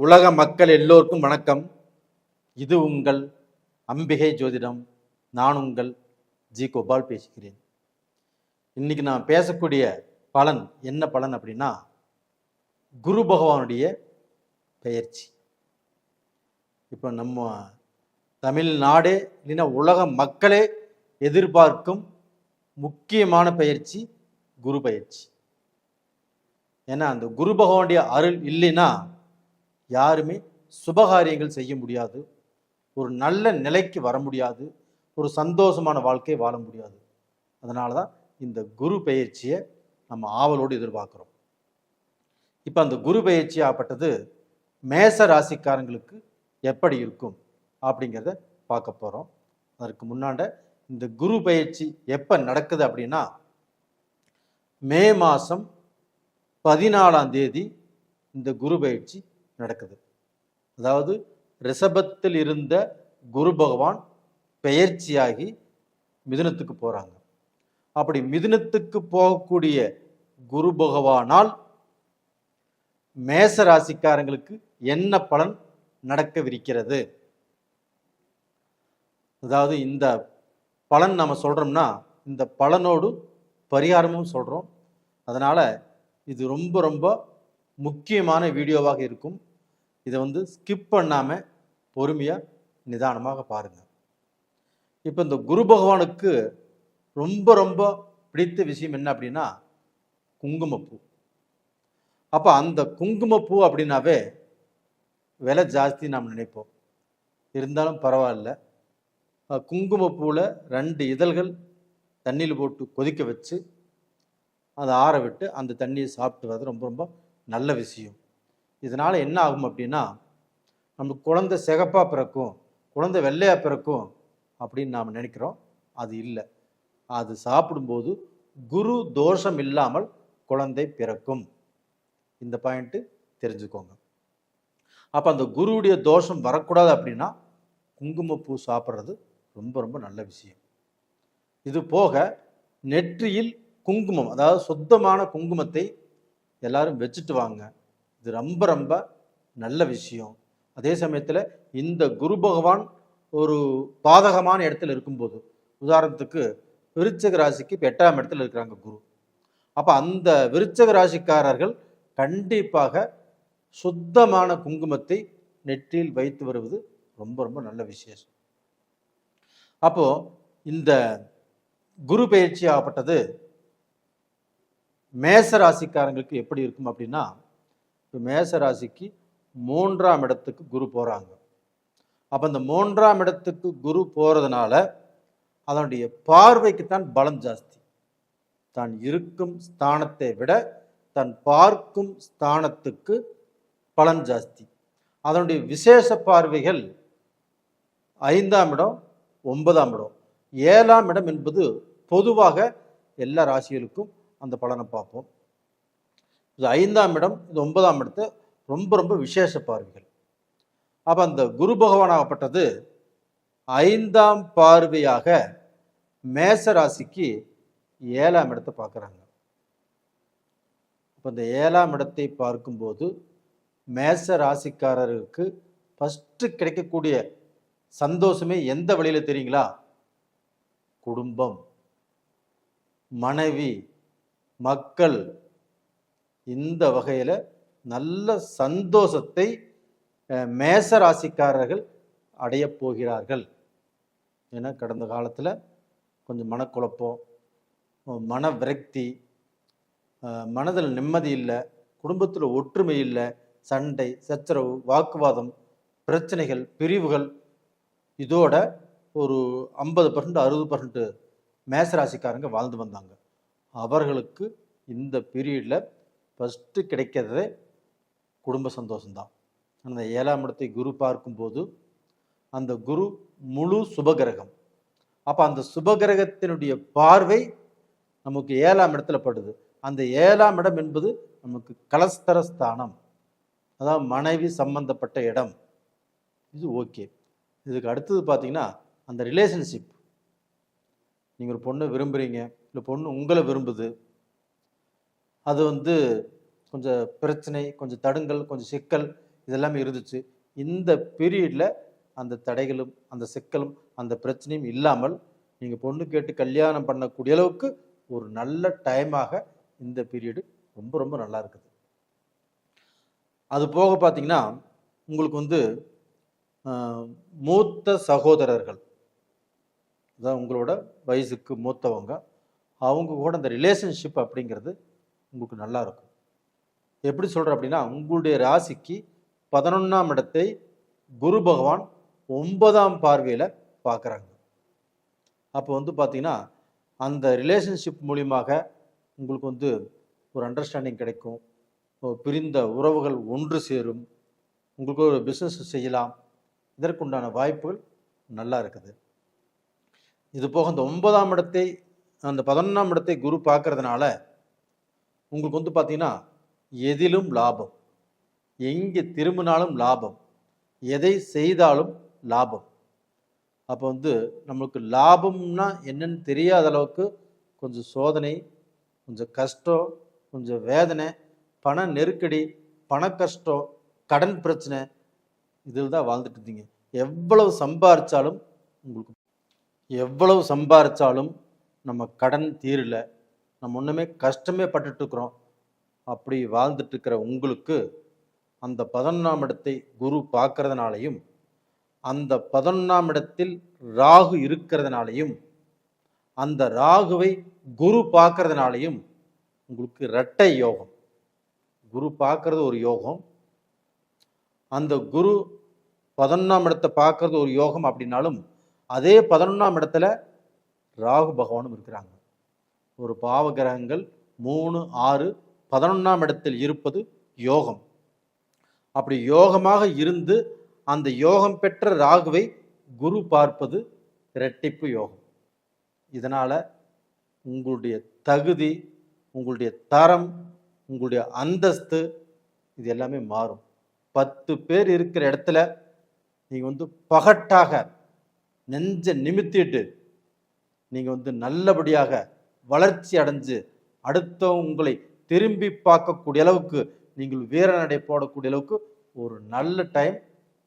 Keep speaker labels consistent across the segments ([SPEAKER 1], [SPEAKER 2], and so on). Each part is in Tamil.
[SPEAKER 1] உலக மக்கள் எல்லோருக்கும் வணக்கம். இது உங்கள் அம்பிகை ஜோதிடம். நான் உங்கள் ஜி கோபால் பேசுகிறேன். இன்னைக்கு நான் பேசக்கூடிய பலன் என்ன பலன் அப்படின்னா, குரு பகவானுடைய பெயர்ச்சி. இப்போ நம்ம தமிழ்நாடே இல்லைன்னா உலக மக்களே எதிர்பார்க்கும் முக்கியமான பயிற்சி குரு பயிற்சி. ஏன்னா அந்த குரு பகவானுடைய அருள் இல்லைன்னா யாருமே சுபகாரியங்கள் செய்ய முடியாது, ஒரு நல்ல நிலைக்கு வர முடியாது, ஒரு சந்தோஷமான வாழ்க்கையை வாழ முடியாது. அதனால தான் இந்த குரு பயிற்சியை நம்ம ஆவலோடு எதிர்பார்க்குறோம். இப்போ அந்த குரு பயிற்சி ஆகப்பட்டது மேச ராசிக்காரங்களுக்கு எப்படி இருக்கும் அப்படிங்கிறத பார்க்க போகிறோம். அதற்கு முன்னாண்ட இந்த குரு பயிற்சி எப்போ நடக்குது அப்படின்னா, மே மாதம் 14ஆம் தேதி இந்த குரு பயிற்சி நடக்குது. அதாவது ரிஷபத்தில் இருந்த குரு பகவான் பெயர்ச்சியாகி மிதுனத்துக்கு போகிறாங்க. அப்படி மிதுனத்துக்கு போகக்கூடிய குரு பகவானால் மேச ராசிக்காரங்களுக்கு என்ன பலன் நடக்கவிருக்கிறது? அதாவது இந்த பலன் நம்ம சொல்கிறோம்னா இந்த பலனோடு பரிகாரமும் சொல்கிறோம். அதனால் இது ரொம்ப ரொம்ப முக்கியமான வீடியோவாக இருக்கும். இதை ஸ்கிப் பண்ணாமல் பொறுமையாக நிதானமாக பாருங்கள். இப்போ இந்த குரு பகவானுக்கு ரொம்ப ரொம்ப பிடித்த விஷயம் என்ன அப்படின்னா குங்குமப்பூ. அப்போ அந்த குங்குமப்பூ அப்படின்னாவே விலை ஜாஸ்தி நாம் நினைப்போம். இருந்தாலும் பரவாயில்ல, குங்குமப்பூவில் 2 இதழ்கள் தண்ணியில் போட்டு கொதிக்க வச்சு அதை ஆற விட்டு அந்த தண்ணியை சாப்பிட்டு வர்றது ரொம்ப ரொம்ப நல்ல விஷயம். இதனால் என்ன ஆகும் அப்படின்னா, நம்ம குழந்தை சிகப்பாக பிறக்கும், குழந்தை வெள்ளையாக பிறக்கும் அப்படின்னு நாம் நினைக்கிறோம். அது இல்லை. அது சாப்பிடும்போது குரு தோஷம் இல்லாமல் குழந்தை பிறக்கும். இந்த பாயிண்ட்டு தெரிஞ்சுக்கோங்க. அப்போ அந்த குருவுடைய தோஷம் வரக்கூடாது அப்படின்னா குங்குமப்பூ சாப்பிட்றது ரொம்ப ரொம்ப நல்ல விஷயம். இது போக நெற்றியில் குங்குமம், அதாவது சுத்தமான குங்குமத்தை எல்லாரும் வச்சுட்டு வாங்க. இது ரொம்ப ரொம்ப நல்ல விஷயம். அதே சமயத்தில் இந்த குரு பகவான் ஒரு பாதகமான இடத்துல இருக்கும்போது, உதாரணத்துக்கு விருச்சிக ராசிக்கு 8ஆம் இடத்துல இருக்கிறாங்க குரு. அப்போ அந்த விருச்சிக ராசிக்காரர்கள் கண்டிப்பாக சுத்தமான குங்குமத்தை நெற்றியில் வைத்து வருவது ரொம்ப ரொம்ப நல்ல விசேஷம். அப்போ இந்த குரு பயிற்சி ஆகப்பட்டது மேச ராசிக்காரங்களுக்கு எப்படி இருக்கும் அப்படின்னா, இப்போ மேச ராசிக்கு 3ஆம் இடத்துக்கு குரு போகிறாங்க. அப்போ அந்த 3ஆம் இடத்துக்கு குரு போகிறதுனால அதனுடைய பார்வைக்குத்தான் பலம் ஜாஸ்தி. தான் இருக்கும் ஸ்தானத்தை விட தன் பார்க்கும் ஸ்தானத்துக்கு பலன் ஜாஸ்தி. அதனுடைய விசேஷ பார்வைகள் 5ஆம் இடம், 9ஆம் இடம், 7ஆம் இடம் என்பது பொதுவாக எல்லா ராசிகளுக்கும் அந்த பலனை பார்ப்போம். இது 5ஆம் இடம், இது 9ஆம் இடத்தை ரொம்ப ரொம்ப விசேஷ பார்வைகள். அப்போ அந்த குரு பகவானாகப்பட்டது 5ஆம் பார்வையாக மேச ராசிக்கு 7ஆம் இடத்தை பார்க்குறாங்க. இப்போ இந்த 7ஆம் இடத்தை பார்க்கும்போது மேச ராசிக்காரருக்கு ஃபஸ்ட்டு கிடைக்கக்கூடிய சந்தோஷமே எந்த வழியில் தெரியுங்களா? குடும்பம், மனைவி, மக்கள், இந்த வகையில் நல்ல சந்தோஷத்தை மேச ராசிக்காரர்கள் அடைய போகிறார்கள். ஏன்னா கடந்த காலத்தில் கொஞ்சம் மனக்குழப்பம், மன விரக்தி, மனதில் நிம்மதி இல்லை, குடும்பத்தில் ஒற்றுமை இல்லை, சண்டை சச்சரவு, வாக்குவாதம், பிரச்சனைகள், பிரிவுகள், இதோட ஒரு 50% 60% மேசராசிக்காரங்க வாழ்ந்து வந்தாங்க. அவர்களுக்கு இந்த பீரியடில் ஃபஸ்ட்டு கிடைக்கிறதே குடும்ப சந்தோஷம்தான். அந்த 7ஆம் இடத்தை குரு பார்க்கும்போது அந்த குரு முழு சுபகிரகம். அப்போ அந்த சுபகிரகத்தினுடைய பார்வை நமக்கு 7ஆம் இடத்துல படுது. அந்த 7ஆம் இடம் என்பது நமக்கு கலஸ்தர ஸ்தானம், அதாவது மனைவி சம்பந்தப்பட்ட இடம். இது ஓகே. இதுக்கு அடுத்தது பார்த்தீங்கன்னா அந்த ரிலேஷன்ஷிப். நீங்கள் ஒரு பொண்ணை விரும்புகிறீங்க, இல்லை பொண்ணு உங்களை விரும்புது, அது கொஞ்சம் பிரச்சனை, கொஞ்சம் தடுங்கல், கொஞ்சம் சிக்கல், இதெல்லாமே இருந்துச்சு. இந்த பீரியடில் அந்த தடைகளும் அந்த சிக்கலும் அந்த பிரச்சனையும் இல்லாமல் நீங்கள் பொண்ணு கேட்டு கல்யாணம் பண்ணக்கூடிய அளவுக்கு ஒரு நல்ல டைமாக இந்த பீரியடு ரொம்ப ரொம்ப நல்லா இருக்குது. அது போக பார்த்தீங்கன்னா உங்களுக்கு வந்து மூத்த சகோதரர்கள், அதான் உங்களோட வயசுக்கு மூத்தவங்க, அவங்க கூட அந்த ரிலேஷன்ஷிப் அப்படிங்கிறது உங்களுக்கு நல்லா இருக்கும். எப்படி சொல்கிறேன் அப்படின்னா, உங்களுடைய ராசிக்கு 11ஆம் இடத்தை குரு பகவான் 9ஆம் பார்வையில் பார்க்குறாங்க. அப்போ வந்து பார்த்தீங்கன்னா அந்த ரிலேஷன்ஷிப் மூலியமாக உங்களுக்கு வந்து ஒரு அண்டர்ஸ்டாண்டிங் கிடைக்கும். பிரிந்த உறவுகள் ஒன்று சேரும். உங்களுக்கு ஒரு பிஸ்னஸ் செய்யலாம். இதற்குண்டான வாய்ப்புகள் நல்லா இருக்குது. இது போக அந்த 9ஆம் இடத்தை அந்த 11ஆம் இடத்தை குரு பார்க்கறதுனால உங்களுக்கு வந்து பார்த்தீங்கன்னா எதிலும் லாபம், எங்கே திரும்பினாலும் லாபம், எதை செய்தாலும் லாபம். அப்போ வந்து நம்மளுக்கு லாபம்னா என்னன்னு தெரியாத அளவுக்கு கொஞ்சம் சோதனை, கொஞ்சம் கஷ்டம், கொஞ்சம் வேதனை, பண நெருக்கடி, பண கஷ்டம், கடன் பிரச்சனை, இதில் தான் வாழ்ந்துட்டு இருந்தீங்க. எவ்வளவு சம்பாரிச்சாலும் நம்ம கடன் தீரல, நம்ம ஒன்றுமே கஷ்டமே பட்டுட்ருக்குறோம். அப்படி வாழ்ந்துட்டு இருக்கிற உங்களுக்கு அந்த 11ஆம் இடத்தை குரு பார்க்கறதுனாலையும் அந்த 11ஆம் இடத்தில் ராகு இருக்கிறதுனாலையும் அந்த ராகுவை குரு பார்க்கறதுனாலையும் உங்களுக்கு இரட்டை யோகம். குரு பார்க்கறது ஒரு யோகம், அந்த குரு 11ஆம் இடத்தை பார்க்கறது ஒரு யோகம். அப்படின்னாலும் அதே 11ஆம் இடத்துல ராகு பகவானும் இருக்கிறாங்க. ஒரு பாவ கிரகங்கள் 3, 6, 11ஆம் இடத்தில் இருப்பது யோகம். அப்படி யோகமாக இருந்து அந்த யோகம் பெற்ற ராகுவை குரு பார்ப்பது இரட்டிப்பு யோகம். இதனால் உங்களுடைய தகுதி, உங்களுடைய தரம், உங்களுடைய அந்தஸ்து இது எல்லாமே மாறும். 10 பேர் இருக்கிற இடத்துல நீங்கள் வந்து பகட்டாக நெஞ்ச நிமித்திட்டு நீங்கள் வந்து நல்லபடியாக வளர்ச்சி அடைஞ்சு அடுத்த உங்களை திரும்பி பார்க்கக்கூடிய அளவுக்கு நீங்கள் வீரநடை போடக்கூடிய அளவுக்கு ஒரு நல்ல டைம்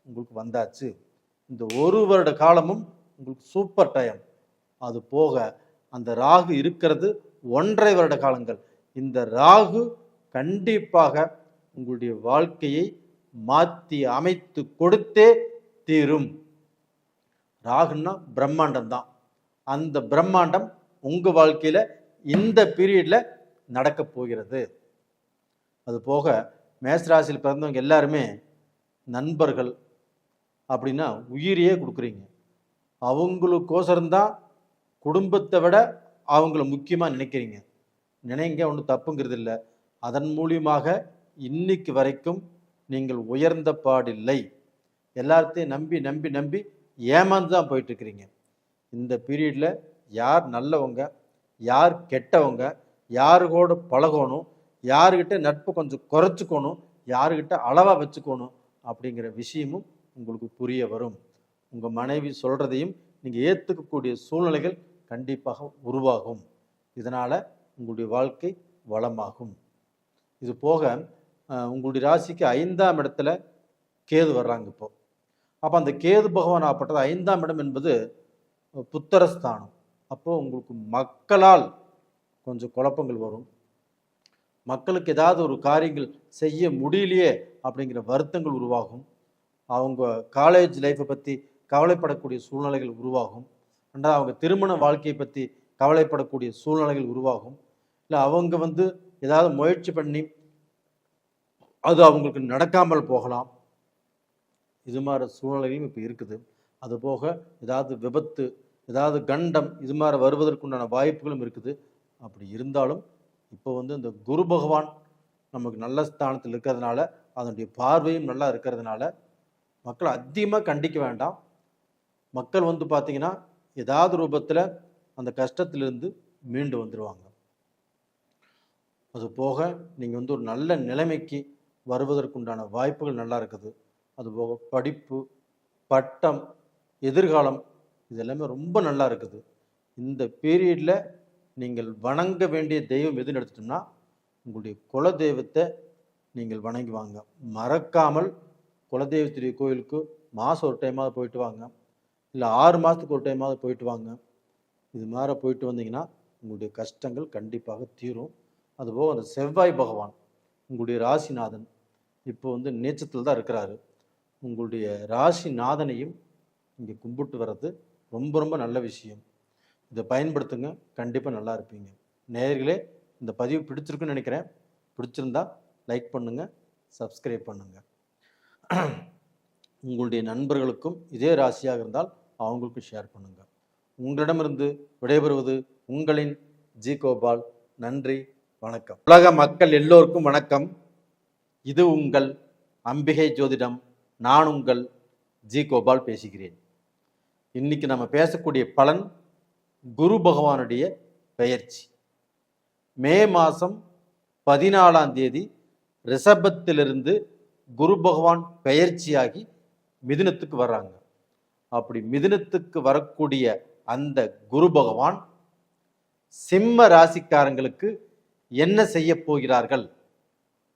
[SPEAKER 1] உங்களுக்கு வந்தாச்சு. இந்த 1 வருட காலமும் உங்களுக்கு சூப்பர் டைம். அது போக அந்த ராகு இருக்கிறது 1.5 வருட காலங்கள். இந்த ராகு கண்டிப்பாக உங்களுடைய வாழ்க்கையை மாற்றி அமைத்து கொடுத்தே தீரும். ராகுன்னா பிரம்மாண்டம் தான். அந்த பிரம்மாண்டம் உங்க வாழ்க்கையில இந்த பீரியட்ல நடக்க போகிறது. அது போக மேஷராசியில் பிறந்தவங்க எல்லாருமே நண்பர்கள் அப்படின்னா உயிரையே கொடுக்குறீங்க. அவங்களுக்கோசரம்தான் குடும்பத்தை விட அவங்கள முக்கியமாக நினைக்கிறீங்க. நினைங்க, ஒன்றும் தப்புங்கிறது இல்லை. அதன் மூலியமாக இன்னைக்கு வரைக்கும் நீங்கள் உயர்ந்த பாடில்லை. எல்லாத்தையும் நம்பி நம்பி நம்பி ஏமாந்து தான் போயிட்டுருக்கிறீங்க. இந்த பீரியடில் யார் நல்லவங்க, யார் கெட்டவங்க, யாருக்கூட பழகணும், யாருக்கிட்ட நட்பு கொஞ்சம் குறைச்சிக்கணும், யாருக்கிட்ட அளவாக வச்சுக்கணும் அப்படிங்கிற விஷயமும் உங்களுக்கு புரிய வரும். உங்கள் மனைவி சொல்கிறதையும் நீங்கள் ஏற்றுக்கக்கூடிய சூழ்நிலைகள் கண்டிப்பாக உருவாகும். இதனால் உங்களுடைய வாழ்க்கை வளமாகும். இது போக உங்களுடைய ராசிக்கு 5ஆம் இடத்துல கேது வர்றாங்க இப்போ. அப்போ அந்த கேது பகவான் ஆப்பட்டது 5ஆம் இடம் என்பது புத்திரஸ்தானம். அப்போது உங்களுக்கு மக்களால் கொஞ்சம் குழப்பங்கள் வரும். மக்களுக்கு ஏதாவது ஒரு காரியங்கள் செய்ய முடியலையே அப்படிங்கிற வருத்தங்கள் உருவாகும். அவங்க காலேஜ் லைஃப்பை பற்றி கவலைப்படக்கூடிய சூழ்நிலைகள் உருவாகும். ரெண்டாவது அவங்க திருமண வாழ்க்கையை பற்றி கவலைப்படக்கூடிய சூழ்நிலைகள் உருவாகும். இல்லை அவங்க வந்து ஏதாவது முயற்சி பண்ணி அது அவங்களுக்கு நடக்காமல் போகலாம். இது மாதிரி சூழ்நிலையும் இப்போ இருக்குது. அதுபோக ஏதாவது விபத்து, ஏதாவது கண்டம் இது மாதிரி வருவதற்குண்டான வாய்ப்புகளும் இருக்குது. அப்படி இருந்தாலும் இப்போ வந்து இந்த குரு பகவான் நமக்கு நல்ல ஸ்தானத்தில் இருக்கிறதுனால, அதனுடைய பார்வையும் நல்லா இருக்கிறதுனால மக்கள் அதிகமாக கண்டிக்க வேண்டாம். மக்கள் வந்து பார்த்தீங்கன்னா ஏதாவது ரூபத்தில் அந்த கஷ்டத்திலிருந்து மீண்டு வந்துடுவாங்க. அது போக நீங்கள் வந்து ஒரு நல்ல நிலைமைக்கு வருவதற்குண்டான வாய்ப்புகள் நல்லா இருக்குது. அதுபோக படிப்பு, பட்டம், எதிர்காலம் இது எல்லாமே ரொம்ப நல்லா இருக்குது. இந்த பீரியடில் நீங்கள் வணங்க வேண்டிய தெய்வம் எதுன்னு எடுத்துட்டோம்னா உங்களுடைய குல தெய்வத்தை நீங்கள் வணங்குவாங்க. மறக்காமல் குலதெய்வத்துடைய கோயிலுக்கு மாதம் ஒரு டைமாவது போயிட்டு வாங்க, இல்லை 6 மாதத்துக்கு ஒரு டைமாவது போயிட்டு வாங்க. இது மாதிரி போயிட்டு வந்தீங்கன்னா உங்களுடைய கஷ்டங்கள் கண்டிப்பாக தீரும். அதுபோக அந்த செவ்வாய் பகவான் உங்களுடைய ராசிநாதன் இப்போ வந்து நீச்சத்தில் தான் இருக்கிறாரு. உங்களுடைய ராசிநாதனையும் இங்கே கும்பிட்டு வர்றது ரொம்ப ரொம்ப நல்ல விஷயம். இதை பயன்படுத்துங்க, கண்டிப்பாக நல்லா இருப்பீங்க. நேயர்களே, இந்த பதிவு பிடிச்சிருக்குன்னு நினைக்கிறேன். பிடிச்சிருந்தா லைக் பண்ணுங்கள், சப்ஸ்கிரைப் பண்ணுங்கள். உங்களுடைய நண்பர்களுக்கும் இதே ராசியாக இருந்தால் அவங்களுக்கும் ஷேர் பண்ணுங்கள். உங்களிடமிருந்து விடைபெறுவது உங்களின் ஜி கோபால். நன்றி, வணக்கம். உலக மக்கள் எல்லோருக்கும் வணக்கம். இது உங்கள் அம்பிகை ஜோதிடம். நான் உங்கள் ஜி கோபால் பேசுகிறேன். இன்னைக்கு நம்ம பேசக்கூடிய பலன் குரு பகவானுடைய பெயர்ச்சி. மே மாதம் 14ஆம் தேதி ரிஷபத்திலிருந்து குரு பகவான் பெயர்ச்சியாகி மிதுனத்துக்கு வர்றாங்க. அப்படி மிதுனத்துக்கு வரக்கூடிய அந்த குரு பகவான் சிம்ம ராசிக்காரங்களுக்கு என்ன செய்ய போகிறார்கள்,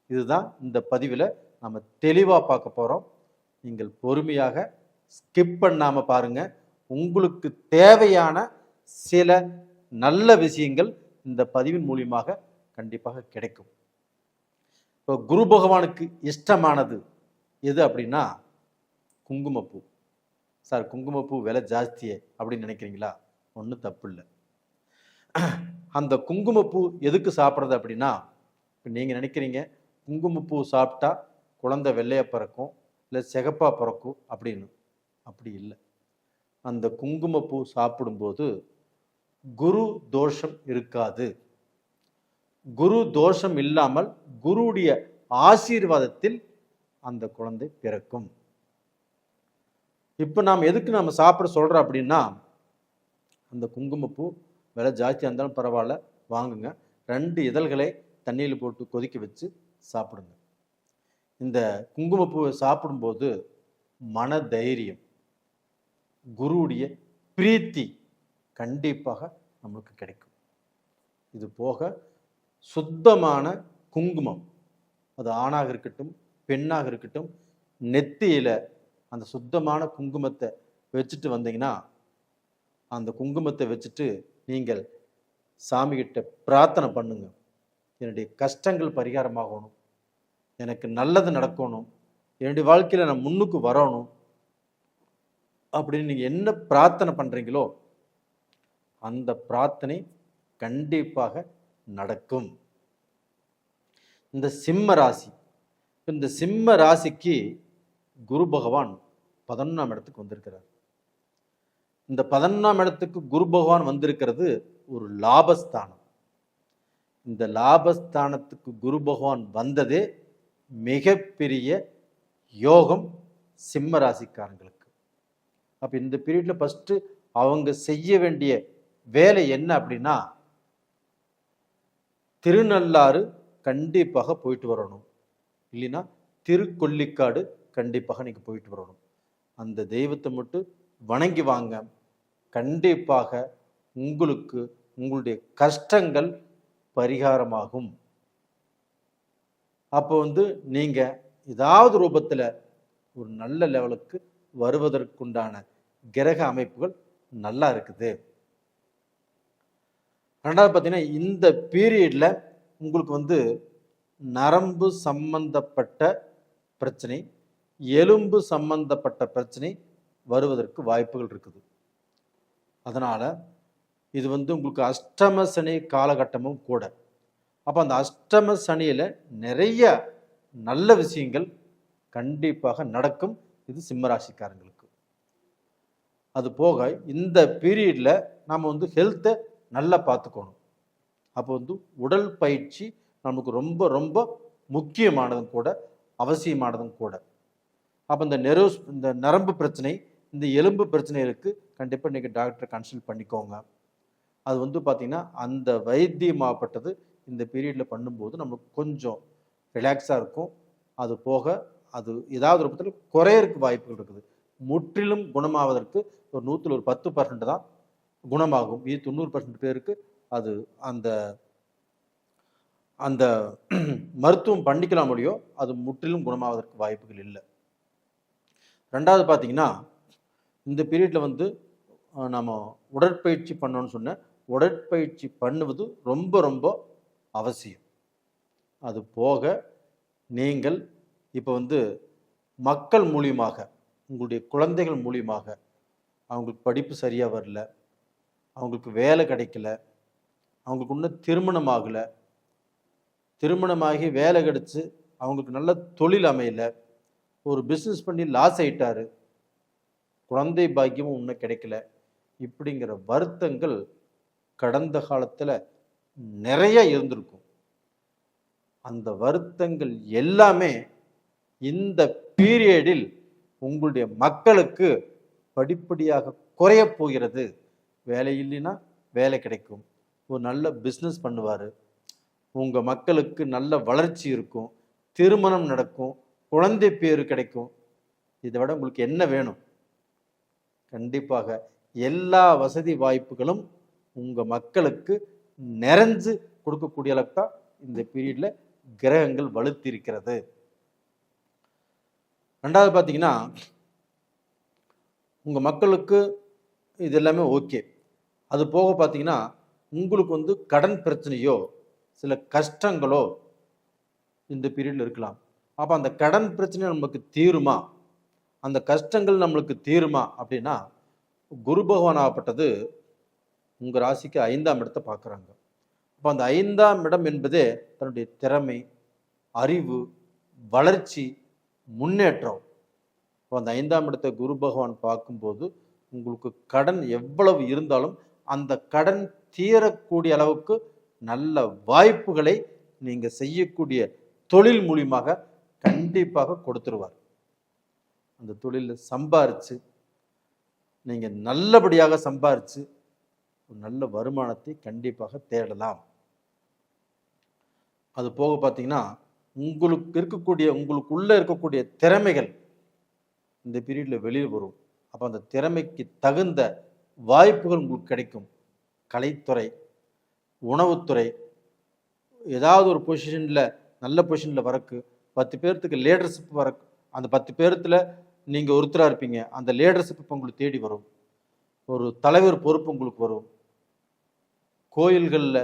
[SPEAKER 1] இதுதான் இந்த பதிவில் நம்ம தெளிவாக பார்க்க போகிறோம். நீங்கள் பொறுமையாக ஸ்கிப் பண்ணாமல் பாருங்கள். உங்களுக்கு தேவையான சில நல்ல விஷயங்கள் இந்த பதிவின் மூலியமாக கண்டிப்பாக கிடைக்கும். இப்போ குரு பகவானுக்கு இஷ்டமானது எது அப்படின்னா குங்குமப்பூ. சார், குங்குமப்பூ விலை ஜாஸ்தியே அப்படின்னு நினைக்கிறீங்களா? ஒன்றும் தப்பு இல்லை. அந்த குங்குமப்பூ எதுக்கு சாப்பிட்றது அப்படின்னா, இப்போ நீங்கள் நினைக்கிறீங்க குங்குமப்பூ சாப்பிட்டா குழந்தை வெள்ளையாக பிறக்கும், இல்லை சிகப்பாக பிறக்கும் அப்படின்னு. அப்படி இல்லை. அந்த குங்குமப்பூ சாப்பிடும்போது குரு தோஷம் இருக்காது. குரு தோஷம் இல்லாமல் குருவுடைய ஆசீர்வாதத்தில் அந்த குழந்தை பிறக்கும். இப்போ நாம் எதுக்கு நம்ம சாப்பிட சொல்கிறோம் அப்படின்னா, அந்த குங்குமப்பூ விலை ஜாஸ்தியாக இருந்தாலும் பரவாயில்ல, வாங்குங்க. 2 இதழ்களை தண்ணியில் போட்டு கொதிக்க வச்சு சாப்பிடுங்க. இந்த குங்குமப்பூவை சாப்பிடும்போது மன தைரியம், குருவுடைய பிரீத்தி கண்டிப்பாக நம்மளுக்கு கிடைக்கும். இது போக சுத்தமான குங்குமம், அது ஆணாக இருக்கட்டும் பெண்ணாக இருக்கட்டும், நெத்தியில் அந்த சுத்தமான குங்குமத்தை வச்சுட்டு வந்தீங்கன்னா, அந்த குங்குமத்தை வச்சுட்டு நீங்கள் சாமிகிட்ட பிரார்த்தனை பண்ணுங்க. என்னுடைய கஷ்டங்கள் பரிகாரமாகணும், எனக்கு நல்லது நடக்கணும், என்னுடைய வாழ்க்கையில் நான் முன்னுக்கு வரணும் அப்படின்னு நீங்கள் என்ன பிரார்த்தனை பண்ணுறீங்களோ அந்த பிரார்த்தனை கண்டிப்பாக நடக்கும். இந்த சிம்ம ராசி, இந்த சிம்ம ராசிக்கு குரு பகவான் 11ஆம் இடத்துக்கு வந்திருக்கிறார். இந்த 11ஆம் இடத்துக்கு குரு பகவான் வந்திருக்கிறது ஒரு லாபஸ்தானம். இந்த லாபஸ்தானத்துக்கு குரு பகவான் வந்ததே மிகப்பெரிய யோகம் சிம்ம ராசிக்காரங்களுக்கு. அப்போ இந்த பீரியட்ல ஃபஸ்ட்டு அவங்க செய்ய வேண்டிய வேலை என்ன அப்படின்னா, திருநள்ளாறு கண்டிப்பாக போயிட்டு வரணும், இல்லைன்னா திருக்கொல்லிக்காடு கண்டிப்பாக நீங்கள் போயிட்டு வரணும். அந்த தெய்வத்தை மட்டும் வணங்கி வாங்க. கண்டிப்பாக உங்களுக்கு உங்களுடைய கஷ்டங்கள் பரிகாரமாகும். அப்போ நீங்கள் ஏதாவது ரூபத்தில் ஒரு நல்ல லெவலுக்கு வருவதற்குண்டான கிரக அமைப்புகள் நல்லா இருக்குது. ரெண்டாவது பார்த்தீங்கன்னா, இந்த பீரியடில் உங்களுக்கு நரம்பு சம்பந்தப்பட்ட பிரச்சனை, எலும்பு சம்பந்தப்பட்ட பிரச்சனை வருவதற்கு வாய்ப்புகள் இருக்குது. அதனால் இது உங்களுக்கு அஷ்டம சனி காலகட்டமும் கூட. அப்போ அந்த அஷ்டம சனியில் நிறைய நல்ல விஷயங்கள் கண்டிப்பாக நடக்கும். இது சிம்மராசிக்காரங்களுக்கு. அது போக இந்த பீரியடில் நாம் ஹெல்த்தை நல்லா பார்த்துக்கணும். அப்போ உடல் பயிற்சி நமக்கு ரொம்ப ரொம்ப முக்கியமானதும் கூட, அவசியமானதும் கூட. அப்போ இந்த நரம்பு பிரச்சனை, இந்த எலும்பு பிரச்சனைகளுக்கு கண்டிப்பாக நீங்கள் டாக்டரை கன்சல்ட் பண்ணிக்கோங்க. அது பார்த்திங்கன்னா அந்த வைத்தியமாகப்பட்டது இந்த பீரியடில் பண்ணும்போது நமக்கு கொஞ்சம் ரிலாக்ஸாக இருக்கும். அது போக அது ஏதாவது ரூபத்தில் குறையறதுக்கு வாய்ப்புகள் இருக்குது. முற்றிலும் குணமாவதற்கு ஒரு 100ல் ஒரு 10% தான் குணமாகும். இது 90% பேருக்கு அது அந்த அந்த மருத்துவம் பண்ணிக்கலாம் முடியும், அது முற்றிலும் குணமாவதற்கு வாய்ப்புகள் இல்லை. ரெண்டாவது பார்த்தீங்கன்னா, இந்த பீரியடில் வந்து நம்ம உடற்பயிற்சி பண்ணணும்னு சொன்னேன். உடற்பயிற்சி பண்ணுவது ரொம்ப ரொம்ப அவசியம். அது போக நீங்கள் இப்போ வந்து மக்கள் மூலியமாக, உங்களுடைய குழந்தைகள் மூலியமாக, அவங்களுக்கு படிப்பு சரியாக வரல, அவங்களுக்கு வேலை கிடைக்கல, அவங்களுக்கு இன்னும் திருமணம் ஆகலை, திருமணமாகி வேலை கிடைச்சு அவங்களுக்கு நல்ல தொழில் அமையல, ஒரு பிஸ்னஸ் பண்ணி லாஸ் ஆயிட்டாரு, குழந்தை பாக்கியமும் இன்னும் கிடைக்கல, இப்படிங்கிற வருத்தங்கள் கடந்த காலத்தில் நிறைய இருந்திருக்கும். அந்த வருத்தங்கள் எல்லாமே இந்த பீரியடில் உங்களுடைய மக்களுக்கு படிப்படியாக குறைய போகிறது. வேலை இல்லைன்னா வேலை கிடைக்கும், ஒரு நல்ல பிஸ்னஸ் பண்ணுவார், உங்கள் மக்களுக்கு நல்ல வளர்ச்சி இருக்கும், திருமணம் நடக்கும், குழந்தை பேரு கிடைக்கும். இதை விட உங்களுக்கு என்ன வேணும்? கண்டிப்பாக எல்லா வசதி வாய்ப்புகளும் உங்கள் மக்களுக்கு நிறைஞ்சு கொடுக்கக்கூடிய அளவுக்கு தான் இந்த பீரியடில் கிரகங்கள் வலுத்திருக்கிறது. ரெண்டாவது பார்த்தீங்கன்னா, உங்கள் மக்களுக்கு இது எல்லாமே ஓகே. அது போக பார்த்தீங்கன்னா, உங்களுக்கு வந்து கடன் பிரச்சனையோ சில கஷ்டங்களோ இந்த பீரியடில் இருக்கலாம். அப்போ அந்த கடன் பிரச்சனை நமக்கு தீருமா, அந்த கஷ்டங்கள் நம்மளுக்கு தீருமா அப்படின்னா, குரு பகவான் ஆகப்பட்டது உங்கள் ராசிக்கு 5ஆம் இடத்தை பார்க்குறாங்க. அப்போ அந்த 5ஆம் இடம் என்பதே தன்னுடைய திறமை, அறிவு, வளர்ச்சி, முன்னேற்றம். இப்போ அந்த 5ஆம் இடத்தை குரு பகவான் பார்க்கும்போது உங்களுக்கு கடன் எவ்வளவு இருந்தாலும் அந்த கடன் தீரக்கூடிய அளவுக்கு நல்ல வாய்ப்புகளை நீங்கள் செய்யக்கூடிய தொழில் மூலியமாக கண்டிப்பாக கொடுத்துருவார். அந்த தொழிலில் சம்பாரித்து நீங்கள் நல்லபடியாக சம்பாரித்து ஒரு நல்ல வருமானத்தை கண்டிப்பாக தேடலாம். அது போக பார்த்தீங்கன்னா, உங்களுக்குள்ளே இருக்கக்கூடிய திறமைகள் இந்த பீரியடில் வெளியில் வரும். அப்போ அந்த திறமைக்கு தகுந்த வாய்ப்புகள் உங்களுக்கு கிடைக்கும். கலைத்துறை, உணவுத்துறை, ஏதாவது ஒரு பொசிஷனில் நல்ல பொசிஷனில் வரக்கு, 10 பேர்த்துக்கு லீடர்ஷிப் வரக்கு, அந்த 10 பேர்த்தில் நீங்கள் ஒருத்தராக இருப்பீங்க, அந்த லீடர்ஷிப் இப்போ உங்களுக்கு தேடி வரும். ஒரு தலைவர் பொறுப்பு உங்களுக்கு வரும். கோயில்களில்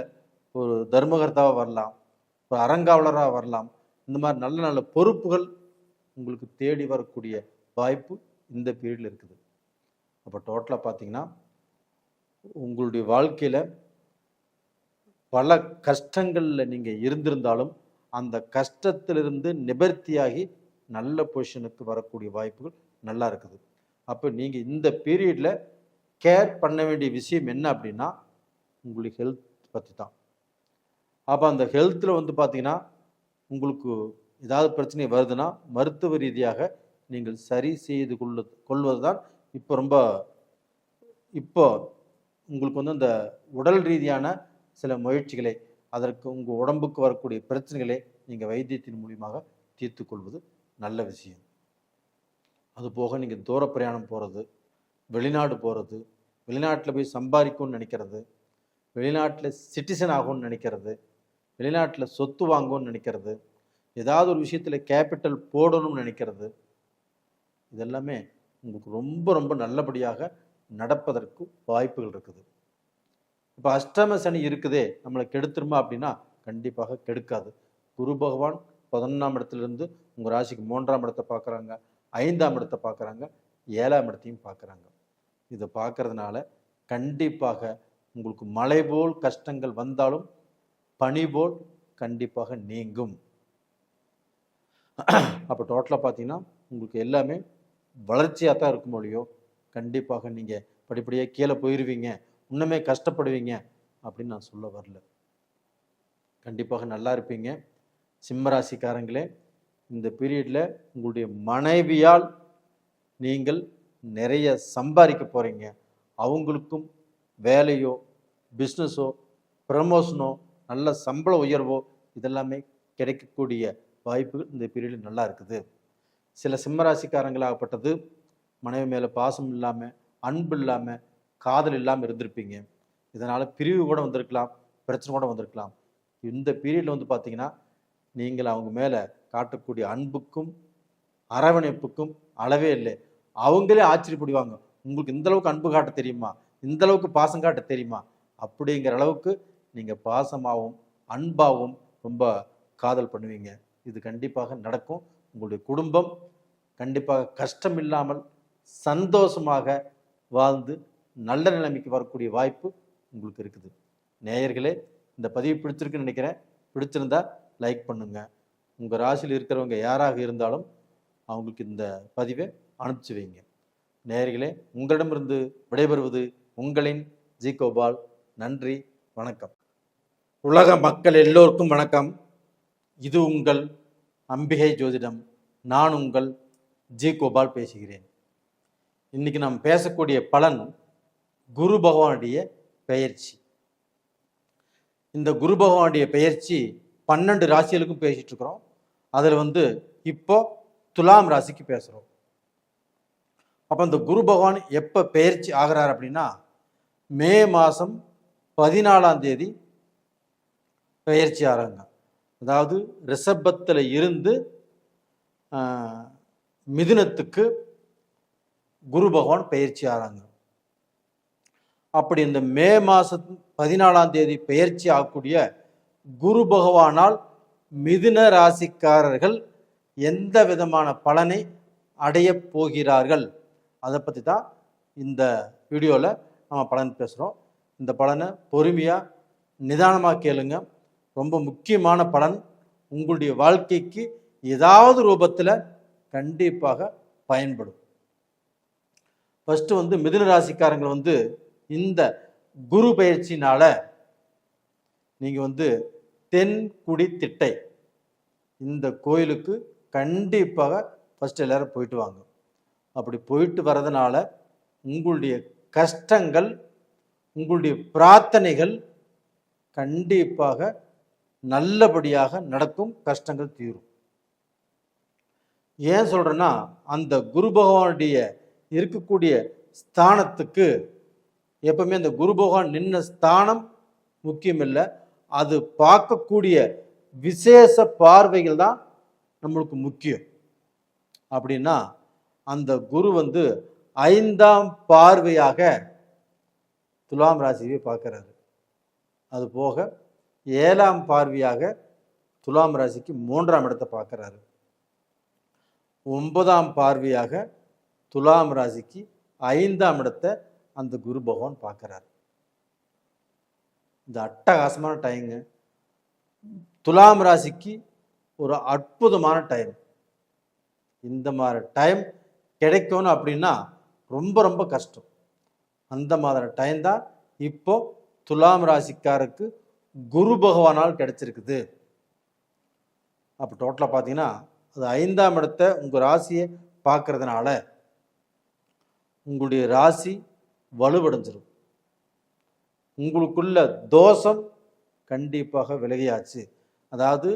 [SPEAKER 1] ஒரு தர்மகர்த்தாவாக வரலாம், ஒரு அறங்காவலராக வரலாம். இந்த மாதிரி நல்ல நல்ல பொறுப்புகள் உங்களுக்கு தேடி வரக்கூடிய வாய்ப்பு இந்த பீரியடில் இருக்குது. அப்போ டோட்டலாக பார்த்தீங்கன்னா, உங்களுடைய வாழ்க்கையில் பல கஷ்டங்களில் நீங்கள் இருந்திருந்தாலும் அந்த கஷ்டத்திலிருந்து நிவர்த்தியாகி நல்ல பொசிஷனுக்கு வரக்கூடிய வாய்ப்புகள் நல்லா இருக்குது. அப்போ நீங்கள் இந்த பீரியடில் கேர் பண்ண வேண்டிய விஷயம் என்ன அப்படின்னா, உங்களுடைய ஹெல்த் பற்றி தான். அப்போ அந்த ஹெல்த்தில் வந்து பார்த்தீங்கன்னா, உங்களுக்கு ஏதாவது பிரச்சனை வருதுன்னா மருத்துவ ரீதியாக நீங்கள் சரி செய்து கொள்வது தான் இப்போ உங்களுக்கு வந்து அந்த உடல் ரீதியான சில முயற்சிகளை, அதற்கு உங்கள் உடம்புக்கு வரக்கூடிய பிரச்சனைகளை நீங்கள் வைத்தியத்தின் மூலியமாக தீர்த்து கொள்வது நல்ல விஷயம். அதுபோக நீங்கள் தூர பிரயாணம் போகிறது, வெளிநாடு போகிறது, வெளிநாட்டில் போய் சம்பாதிக்கணும்னு நினைக்கிறது, வெளிநாட்டில் சிட்டிசன் ஆகும்னு நினைக்கிறது, வெளிநாட்டில் சொத்து வாங்கணும்னு நினைக்கிறது, ஏதாவது ஒரு விஷயத்தில் கேபிட்டல் போடணும்னு நினைக்கிறது, இதெல்லாமே உங்களுக்கு ரொம்ப ரொம்ப நல்லபடியாக நடப்பதற்கு வாய்ப்புகள் இருக்குது. இப்போ அஷ்டம சனி இருக்குதே, நம்மளை கெடுத்துருமா அப்படின்னா கண்டிப்பாக கெடுக்காது. குரு பகவான் 11ஆம் இடத்துலேருந்து உங்கள் ராசிக்கு 3ஆம் இடத்தை பார்க்குறாங்க, 5ஆம் இடத்தை பார்க்குறாங்க, 7ஆம் இடத்தையும் பார்க்குறாங்க. இதை பார்க்கறதுனால கண்டிப்பாக உங்களுக்கு மழை போல் கஷ்டங்கள் வந்தாலும் பனி போல் கண்டிப்பாக நீங்கும். அப்போ டோட்டலாக பார்த்தீங்கன்னா உங்களுக்கு எல்லாமே வளர்ச்சியாக தான் இருக்கும் மொழியோ, கண்டிப்பாக நீங்கள் படிப்படியாக கீழே போயிடுவீங்க, இன்னுமே கஷ்டப்படுவீங்க அப்படின்னு நான் சொல்ல வரல. கண்டிப்பாக நல்லா இருப்பீங்க. சிம்மராசிக்காரங்களே, இந்த பீரியடில் உங்களுடைய மனைவியால் நீங்கள் நிறைய சம்பாதிக்க போகிறீங்க. அவங்களுக்கும் வேலையோ பிஸ்னஸோ ப்ரமோஷனோ நல்ல சம்பள உயர்வோ இதெல்லாமே கிடைக்கக்கூடிய வாய்ப்புகள் இந்த பீரியடில் நல்லா இருக்குது. சில சிம்மராசிக்காரங்களாகப்பட்டது மனைவி மேலே பாசம் இல்லாமல், அன்பு இல்லாமல், காதல் இல்லாமல் இருந்திருப்பீங்க. இதனால் பிரிவு கூட வந்திருக்கலாம், பிரச்சனை கூட வந்திருக்கலாம். இந்த பீரியடில் வந்து பார்த்தீங்கன்னா, நீங்கள் அவங்க மேலே காட்டக்கூடிய அன்புக்கும் அரவணைப்புக்கும் அளவே இல்லை. அவங்களே ஆச்சரியப்படுவாங்க. உங்களுக்கு இந்த அளவுக்கு அன்பு காட்ட தெரியுமா, இந்த அளவுக்கு பாசம் காட்ட தெரியுமா அப்படிங்கிற அளவுக்கு நீங்கள் பாசமாகவும் அன்பாகவும் ரொம்ப காதல் பண்ணுவீங்க. இது கண்டிப்பாக நடக்கும். உங்களுடைய குடும்பம் கண்டிப்பாக கஷ்டம் இல்லாமல் சந்தோஷமாக வாழ்ந்து நல்ல நிலைமைக்கு வரக்கூடிய வாய்ப்பு உங்களுக்கு இருக்குது. நேயர்களே, இந்த பதிவு பிடிச்சிருக்குன்னு நினைக்கிறேன். பிடிச்சிருந்தா லைக் பண்ணுங்க. உங்கள் ராசியில் இருக்கிறவங்க யாராக இருந்தாலும் அவங்களுக்கு இந்த பதிவை அனுப்பிச்சு வைங்க. நேயர்களே, உங்களிடமிருந்து விடைபெறுவது உங்களின் ஜி கோபால். நன்றி, வணக்கம். உலக மக்கள் எல்லோருக்கும் வணக்கம். இது உங்கள் அம்பிகை ஜோதிடம். நான் உங்கள் ஜி கோபால் பேசுகிறேன். இன்னைக்கு நாம் பேசக்கூடிய பலன் குரு பகவானுடைய பெயர்ச்சி. இந்த குரு பகவானுடைய பெயர்ச்சி 12 ராசிகளுக்கும் பேசிட்டு இருக்கிறோம். அதில் இப்போ துலாம் ராசிக்கு பேசுகிறோம். அப்போ இந்த குரு பகவான் எப்போ பெயர்ச்சி ஆகிறார் அப்படின்னா, மே மாதம் 14ஆம் தேதி பெயர்ச்சி ஆகிறாங்க. அதாவது ரிஷபத்தில் இருந்து மிதுனத்துக்கு குரு பகவான் பெயர்ச்சி ஆகிறாங்க. அப்படி இந்த மே மாதம் 14ஆம் தேதி பெயர்ச்சி ஆகக்கூடிய குரு பகவானால் மிதுன ராசிக்காரர்கள் எந்த விதமான பலனை அடைய போகிறார்கள், அதை பற்றி தான் இந்த வீடியோவில் நம்ம பலன் பேசுகிறோம். இந்த பலனை பொறுமையாக நிதானமாக கேளுங்க. ரொம்ப முக்கியமான பலன். உங்களுடைய வாழ்க்கைக்கு ஏதாவது ரூபத்தில் கண்டிப்பாக பயன்படும். ஃபஸ்ட்டு மிதுன ராசிக்காரங்க இந்த குரு பயிற்சினால நீங்கள் தென்குடி திட்டை இந்த கோயிலுக்கு கண்டிப்பாக ஃபஸ்ட்டு எல்லாரும் போயிட்டு வாங்க. அப்படி போயிட்டு வர்றதுனால உங்களுடைய கஷ்டங்கள், உங்களுடைய பிரார்த்தனைகள் கண்டிப்பாக நல்லபடியாக நடக்கும், கஷ்டங்கள் தீரும். ஏன் சொல்கிறேன்னா, அந்த குரு பகவானுடைய இருக்கக்கூடிய ஸ்தானத்துக்கு எப்பவுமே அந்த குரு பகவான் நின்ன ஸ்தானம் முக்கியம் இல்லை, அது பார்க்கக்கூடிய விசேஷ பார்வைகள் தான் நம்மளுக்கு முக்கியம். அப்படின்னா அந்த குரு 5ஆம் பார்வையாக துலாம் ராசியை பார்க்குறாரு. அது போக 7ஆம் பார்வையாக துலாம் ராசிக்கு 3ஆம் இடத்தை பார்க்குறாரு. 9ஆம் பார்வையாக துலாம் ராசிக்கு 5ஆம் இடத்தை அந்த குரு பகவான் பார்க்குறாரு. இந்த அட்டகாசமான டைங்க. துலாம் ராசிக்கு ஒரு அற்புதமான டைம். இந்த மாதிரி டைம் கிடைக்கணும் அப்படின்னா ரொம்ப ரொம்ப கஷ்டம். அந்த மாதிரி டைம் தான் இப்போ துலாம் ராசிக்காருக்கு குரு பகவானால் கிடைச்சிருக்குது. அப்போ டோட்டலாக பார்த்தீங்கன்னா அது 5ஆம் இடத்தை உங்கள் ராசியை பார்க்கறதுனால உங்களுடைய ராசி வலுவடைஞ்சிடும். உங்களுக்குள்ள தோஷம் கண்டிப்பாக விலகியாச்சு. அதாவது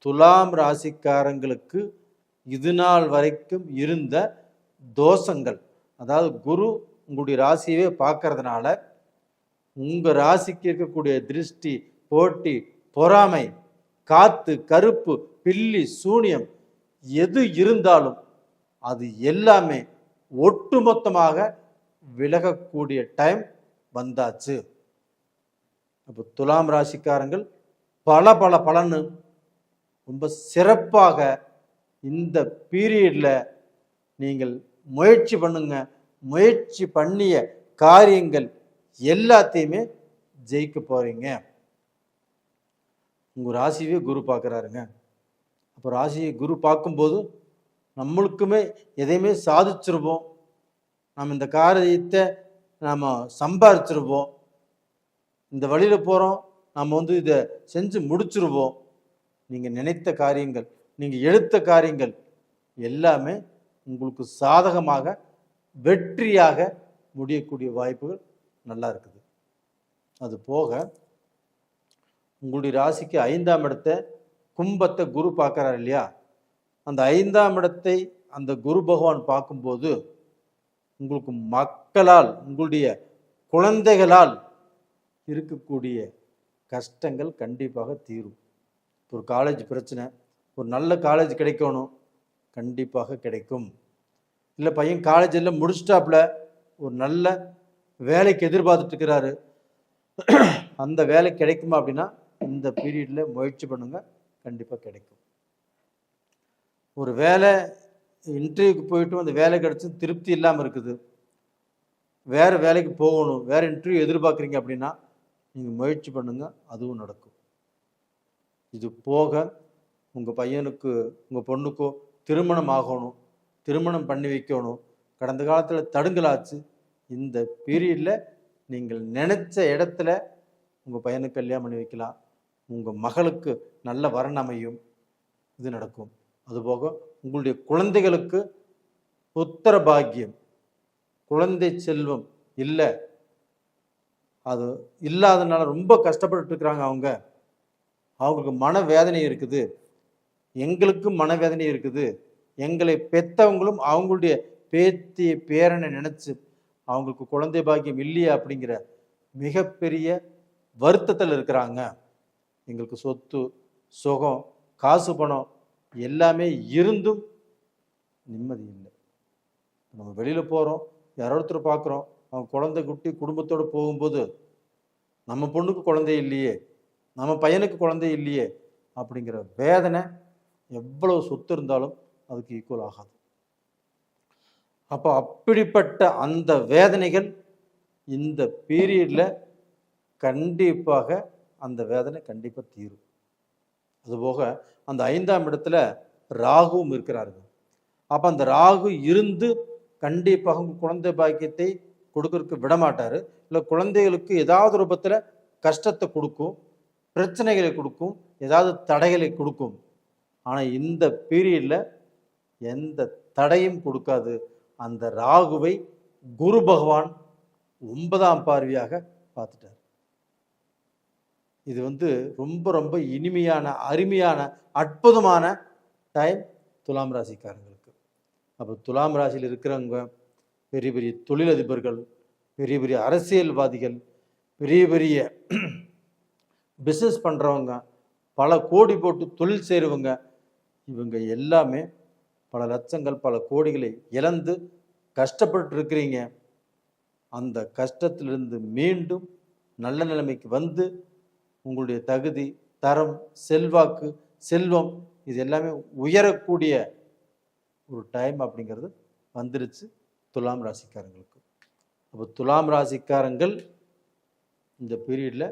[SPEAKER 1] துலாம் ராசிக்காரங்களுக்கு இது நாள் வரைக்கும் இருந்த தோஷங்கள், அதாவது குரு உங்களுடைய ராசியவே பார்க்கறதுனால உங்கள் ராசிக்கு இருக்கக்கூடிய திருஷ்டி, போட்டி, பொறாமை, காத்து, கருப்பு, பில்லி, சூனியம் எது இருந்தாலும் அது எல்லாமே ஒட்டுமொத்தமாக விலகக்கூடிய டைம் வந்தாச்சு. அப்போ துலாம் ராசிக்காரங்கள் பல பலன்னு ரொம்ப சிறப்பாக இந்த பீரியடில் நீங்கள் முயற்சி பண்ணுங்க. முயற்சி பண்ணிய காரியங்கள் எல்லாத்தையுமே ஜெயிக்க போறீங்க. உங்கள் ராசியே குரு பார்க்குறாருங்க. அப்போ ராசியை குரு பார்க்கும்போது நம்மளுக்குமே எதையுமே சாதிச்சிருவோம். நம்ம இந்த காரியத்தை நாம் சம்பாதிச்சிருவோம். இந்த வழியில் போகிறோம், நம்ம இதை செஞ்சு முடிச்சிருவோம். நீங்கள் நினைத்த காரியங்கள், நீங்கள் எடுத்த காரியங்கள் எல்லாமே உங்களுக்கு சாதகமாக வெற்றியாக முடியக்கூடிய வாய்ப்புகள் நல்லா இருக்குது. அது போக உங்களுடைய ராசிக்கு 5ஆம் இடத்தை கும்பத்தை குரு பார்க்குறாரு இல்லையா, அந்த 5ஆம் இடத்தை அந்த குரு பகவான் பார்க்கும்போது உங்களுக்கு மக்களால், உங்களுடைய குழந்தைகளால் இருக்கக்கூடிய கஷ்டங்கள் கண்டிப்பாக தீரும். ஒரு காலேஜ் பிரச்சனை, ஒரு நல்ல காலேஜ் கிடைக்கணும், கண்டிப்பாக கிடைக்கும். இல்லை பையன் காலேஜில் முடிச்சிட்டாப்புல ஒரு நல்ல வேலைக்கு எதிர்பார்த்துட்டு இருக்கிறாரு, அந்த வேலை கிடைக்குமா அப்படின்னா இந்த பீரியடில் முயற்சி பண்ணுங்க, கண்டிப்பாக கிடைக்கும். ஒரு வேலை இன்டர்வியூக்கு போயிட்டு அந்த வேலை கிடைச்சி திருப்தி இல்லாமல் இருக்குது, வேறு வேலைக்கு போகணும், வேறு இன்டர்வியூ எதிர்பார்க்குறீங்க அப்படின்னா நீங்கள் முயற்சி பண்ணுங்கள், அதுவும் நடக்கும். இது போக உங்கள் பையனுக்கு உங்கள் பொண்ணுக்கோ திருமணம் ஆகணும், திருமணம் பண்ணி வைக்கணும், கடந்த காலத்தில் தடுங்கலாச்சு, இந்த பீரியடில் நீங்கள் நினச்ச இடத்துல உங்கள் பையனுக்கு கல்யாணம் பண்ணி வைக்கலாம், உங்கள் மகளுக்கு நல்ல வரன் அமையும், இது நடக்கும். அதுபோக உங்களுடைய குழந்தைகளுக்கு புத்திர பாக்கியம், குழந்தை செல்வம் இல்லை, அது இல்லாதனால ரொம்ப கஷ்டப்பட்டு இருக்கிறாங்க, அவங்களுக்கு மனவேதனை இருக்குது, எங்களுக்கும் மனவேதனை இருக்குது, எங்களை பெற்றவங்களும் அவங்களுடைய பேத்தி பேரனை நினச்சி அவங்களுக்கு குழந்தை பாக்கியம் இல்லையா அப்படிங்கிற மிகப்பெரிய வருத்தத்தில் இருக்கிறாங்க. எங்களுக்கு சொத்து சுகம் காசு பணம் எல்லாமே இருந்தும் நிம்மதி இல்லை. நம்ம வெளியில் போகிறோம், யாரோ ஒருத்தர் பார்க்குறோம், அவங்க குழந்தை குட்டி குடும்பத்தோடு போகும்போது நம்ம பொண்ணுக்கு குழந்தை இல்லையே, நம்ம பையனுக்கு குழந்தை இல்லையே அப்படிங்கிற வேதனை எவ்வளவு சொத்து இருந்தாலும் அதுக்கு ஈக்குவல் ஆகாது. அப்போ அப்படிப்பட்ட அந்த வேதனைகள் இந்த பீரியடில் கண்டிப்பாக அந்த வேதனை கண்டிப்பாக தீரும். அதுபோக அந்த 5ஆம் இடத்துல ராகுவும் இருக்கிறார்கள். அப்போ அந்த ராகு இருந்து கண்டிப்பாக குழந்தை பாக்கியத்தை கொடுக்கறதுக்கு விடமாட்டார், இல்லை குழந்தைகளுக்கு ஏதாவது ரூபத்தில் கஷ்டத்தை கொடுக்கும், பிரச்சனைகளை கொடுக்கும், ஏதாவது தடைகளை கொடுக்கும். ஆனால் இந்த பீரியடில் எந்த தடையும் கொடுக்காது. அந்த ராகுவை குரு பகவான் 9ஆம் பார்வையாக பார்த்துட்டார். இது ரொம்ப ரொம்ப இனிமையான அருமையான அற்புதமான டைம் துலாம் ராசிக்காரங்களுக்கு. அப்போ துலாம் ராசியில் இருக்கிறவங்க பெரிய பெரிய தொழிலதிபர்கள், பெரிய பெரிய அரசியல்வாதிகள், பெரிய பெரிய பிஸ்னஸ் பண்ணுறவங்க, பல கோடி போட்டு தொழில் செய்கிறவங்க, இவங்க எல்லாமே பல லட்சங்கள் பல கோடிகளை இழந்து கஷ்டப்பட்டு இருக்கிறீங்க. அந்த கஷ்டத்திலிருந்து மீண்டும் நல்ல நிலைமைக்கு வந்து உங்களுடைய தகுதி தரம் செல்வாக்கு செல்வம் இது எல்லாமே உயரக்கூடிய ஒரு டைம் அப்படிங்கிறது வந்துருச்சு துலாம் ராசிக்காரங்களுக்கு. அப்போ துலாம் ராசிக்காரங்கள் இந்த பீரியடில்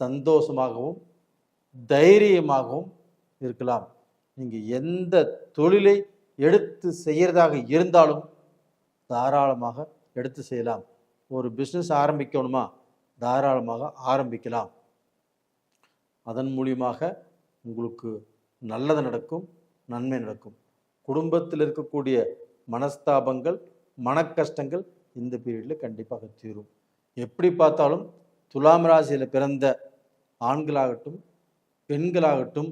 [SPEAKER 1] சந்தோஷமாகவும் தைரியமாகவும் இருக்கலாம். நீங்கள் எந்த தொழிலை எடுத்து செய்கிறதாக இருந்தாலும் தாராளமாக எடுத்து செய்யலாம். ஒரு பிஸ்னஸ் ஆரம்பிக்கணுமா, தாராளமாக ஆரம்பிக்கலாம். அதன் மூலியமாக உங்களுக்கு நல்லது நடக்கும், நன்மை நடக்கும். குடும்பத்தில் இருக்கக்கூடிய மனஸ்தாபங்கள் மனக்கஷ்டங்கள் இந்த பீரியடில் கண்டிப்பாக தீரும். எப்படி பார்த்தாலும் துலாம் ராசியில் பிறந்த ஆண்களாகட்டும் பெண்களாகட்டும்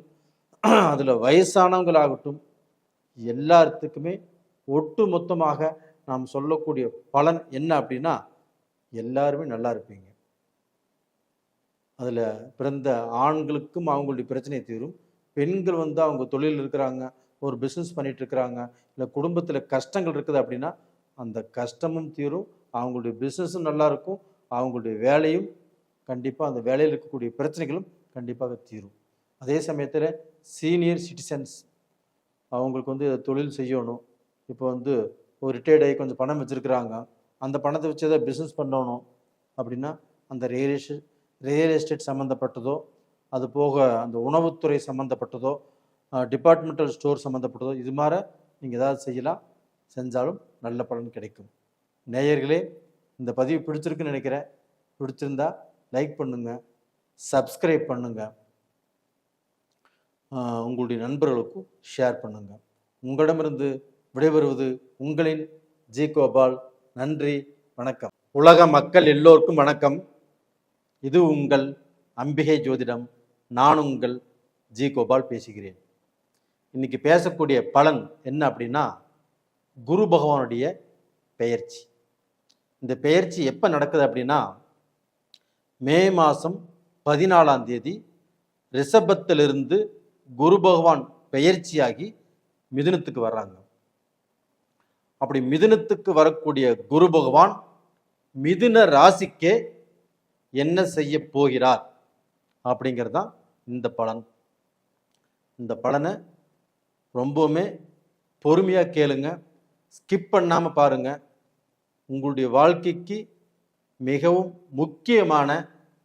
[SPEAKER 1] அதில் வயசானவங்களாகட்டும் எல்லாத்துக்குமே ஒட்டு மொத்தமாக நாம் சொல்லக்கூடிய பலன் என்ன அப்படின்னா எல்லாருமே நல்லா இருப்பீங்க. அதில் பிறந்த ஆண்களுக்கும் அவங்களுடைய பிரச்சனை தீரும். பெண்கள் அவங்க தொழில் இருக்கிறாங்க, ஒரு பிஸ்னஸ் பண்ணிட்டு இருக்கிறாங்க, இல்லை குடும்பத்தில் கஷ்டங்கள் இருக்குது அப்படின்னா அந்த கஷ்டமும் தீரும், அவங்களுடைய பிஸ்னஸும் நல்லா இருக்கும், அவங்களுடைய வேலையும் கண்டிப்பாக அந்த வேலையில் இருக்கக்கூடிய பிரச்சனைகளும் கண்டிப்பாக தீரும். அதே சமயத்தில் சீனியர் சிட்டிசன்ஸ் அவங்களுக்கு தொழில் செய்யணும், இப்போ ஒரு ரிட்டையர்ட் ஆகி கொஞ்சம் பணம் வச்சுருக்கிறாங்க, அந்த பணத்தை வச்சு எதாவது பிஸ்னஸ் பண்ணணும் அப்படின்னா அந்த ரியல் எஸ்டேட் சம்மந்தப்பட்டதோ, அது போக அந்த உணவுத்துறை சம்மந்தப்பட்டதோ, டிபார்ட்மெண்டல் ஸ்டோர் சம்மந்தப்பட்டதோ, இது மாதிரி நீங்கள் ஏதாவது செய்யலாம், செஞ்சாலும் நல்ல பலன் கிடைக்கும். நேயர்களே, இந்த பதிவு பிடிச்சிருக்குன்னு நினைக்கிறேன். பிடிச்சிருந்தா லைக் பண்ணுங்கள், சப்ஸ்கிரைப் பண்ணுங்கள், உங்களுடைய நண்பர்களுக்கும் ஷேர் பண்ணுங்கள். உங்களிடமிருந்து விடைபெறுவது உங்களின் ஜி கோபால். நன்றி, வணக்கம். உலக மக்கள் எல்லோருக்கும் வணக்கம். இது உங்கள் அம்பிகை ஜோதிடம். நான் உங்கள் ஜி கோபால் பேசுகிறேன். இன்னைக்கு பேசக்கூடிய பலன் என்ன அப்படின்னா குரு பகவானுடைய பெயர்ச்சி. இந்த பெயர்ச்சி எப்போ நடக்குது அப்படின்னா மே மாதம் 14ஆம் தேதி ரிஷபத்திலிருந்து குரு பகவான் பெயர்ச்சியாகி மிதுனத்துக்கு வர்றாங்க. அப்படி மிதுனத்துக்கு வரக்கூடிய குரு பகவான் மிதுன ராசிக்கே என்ன செய்ய போகிறார் அப்படிங்கிறது தான் இந்த பலன். இந்த பலனை ரொம்பவுமே பொறுமையாக கேளுங்க, ஸ்கிப் பண்ணாமல் பாருங்க. உங்களுடைய வாழ்க்கைக்கு மிகவும் முக்கியமான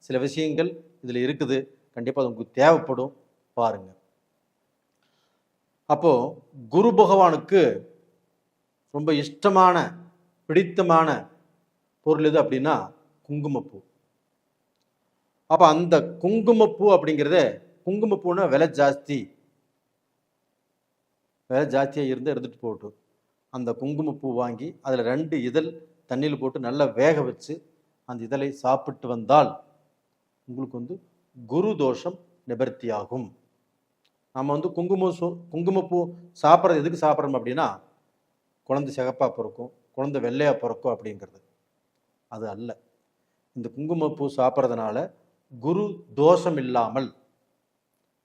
[SPEAKER 1] சில விஷயங்கள் இதில் இருக்குது. கண்டிப்பாக அது உங்களுக்கு தேவைப்படும், பாருங்க. அப்போ குரு பகவானுக்கு ரொம்ப இஷ்டமான பிடித்தமான பொருள் எது அப்படின்னா குங்குமப்பூ. அப்போ அந்த குங்குமப்பூ அப்படிங்கிறத, குங்குமப்பூனா விலை ஜாஸ்தியாக இருந்துட்டு போகட்டும். அந்த குங்குமப்பூ வாங்கி அதில் 2 இதழ் தண்ணியில் போட்டு நல்லா வேக வச்சு அந்த இதழை சாப்பிட்டு வந்தால் உங்களுக்கு குரு தோஷம் நிவர்த்தி ஆகும். நம்ம குங்குமப்பூ சாப்பிட்றது எதுக்கு சாப்பிட்றோம் அப்படின்னா, குழந்தை சிகப்பாக பிறக்கும், குழந்தை வெள்ளையாக பிறக்கும் அப்படிங்கிறது அது அல்ல. இந்த குங்குமப்பூ சாப்பிட்றதுனால குரு தோஷம் இல்லாமல்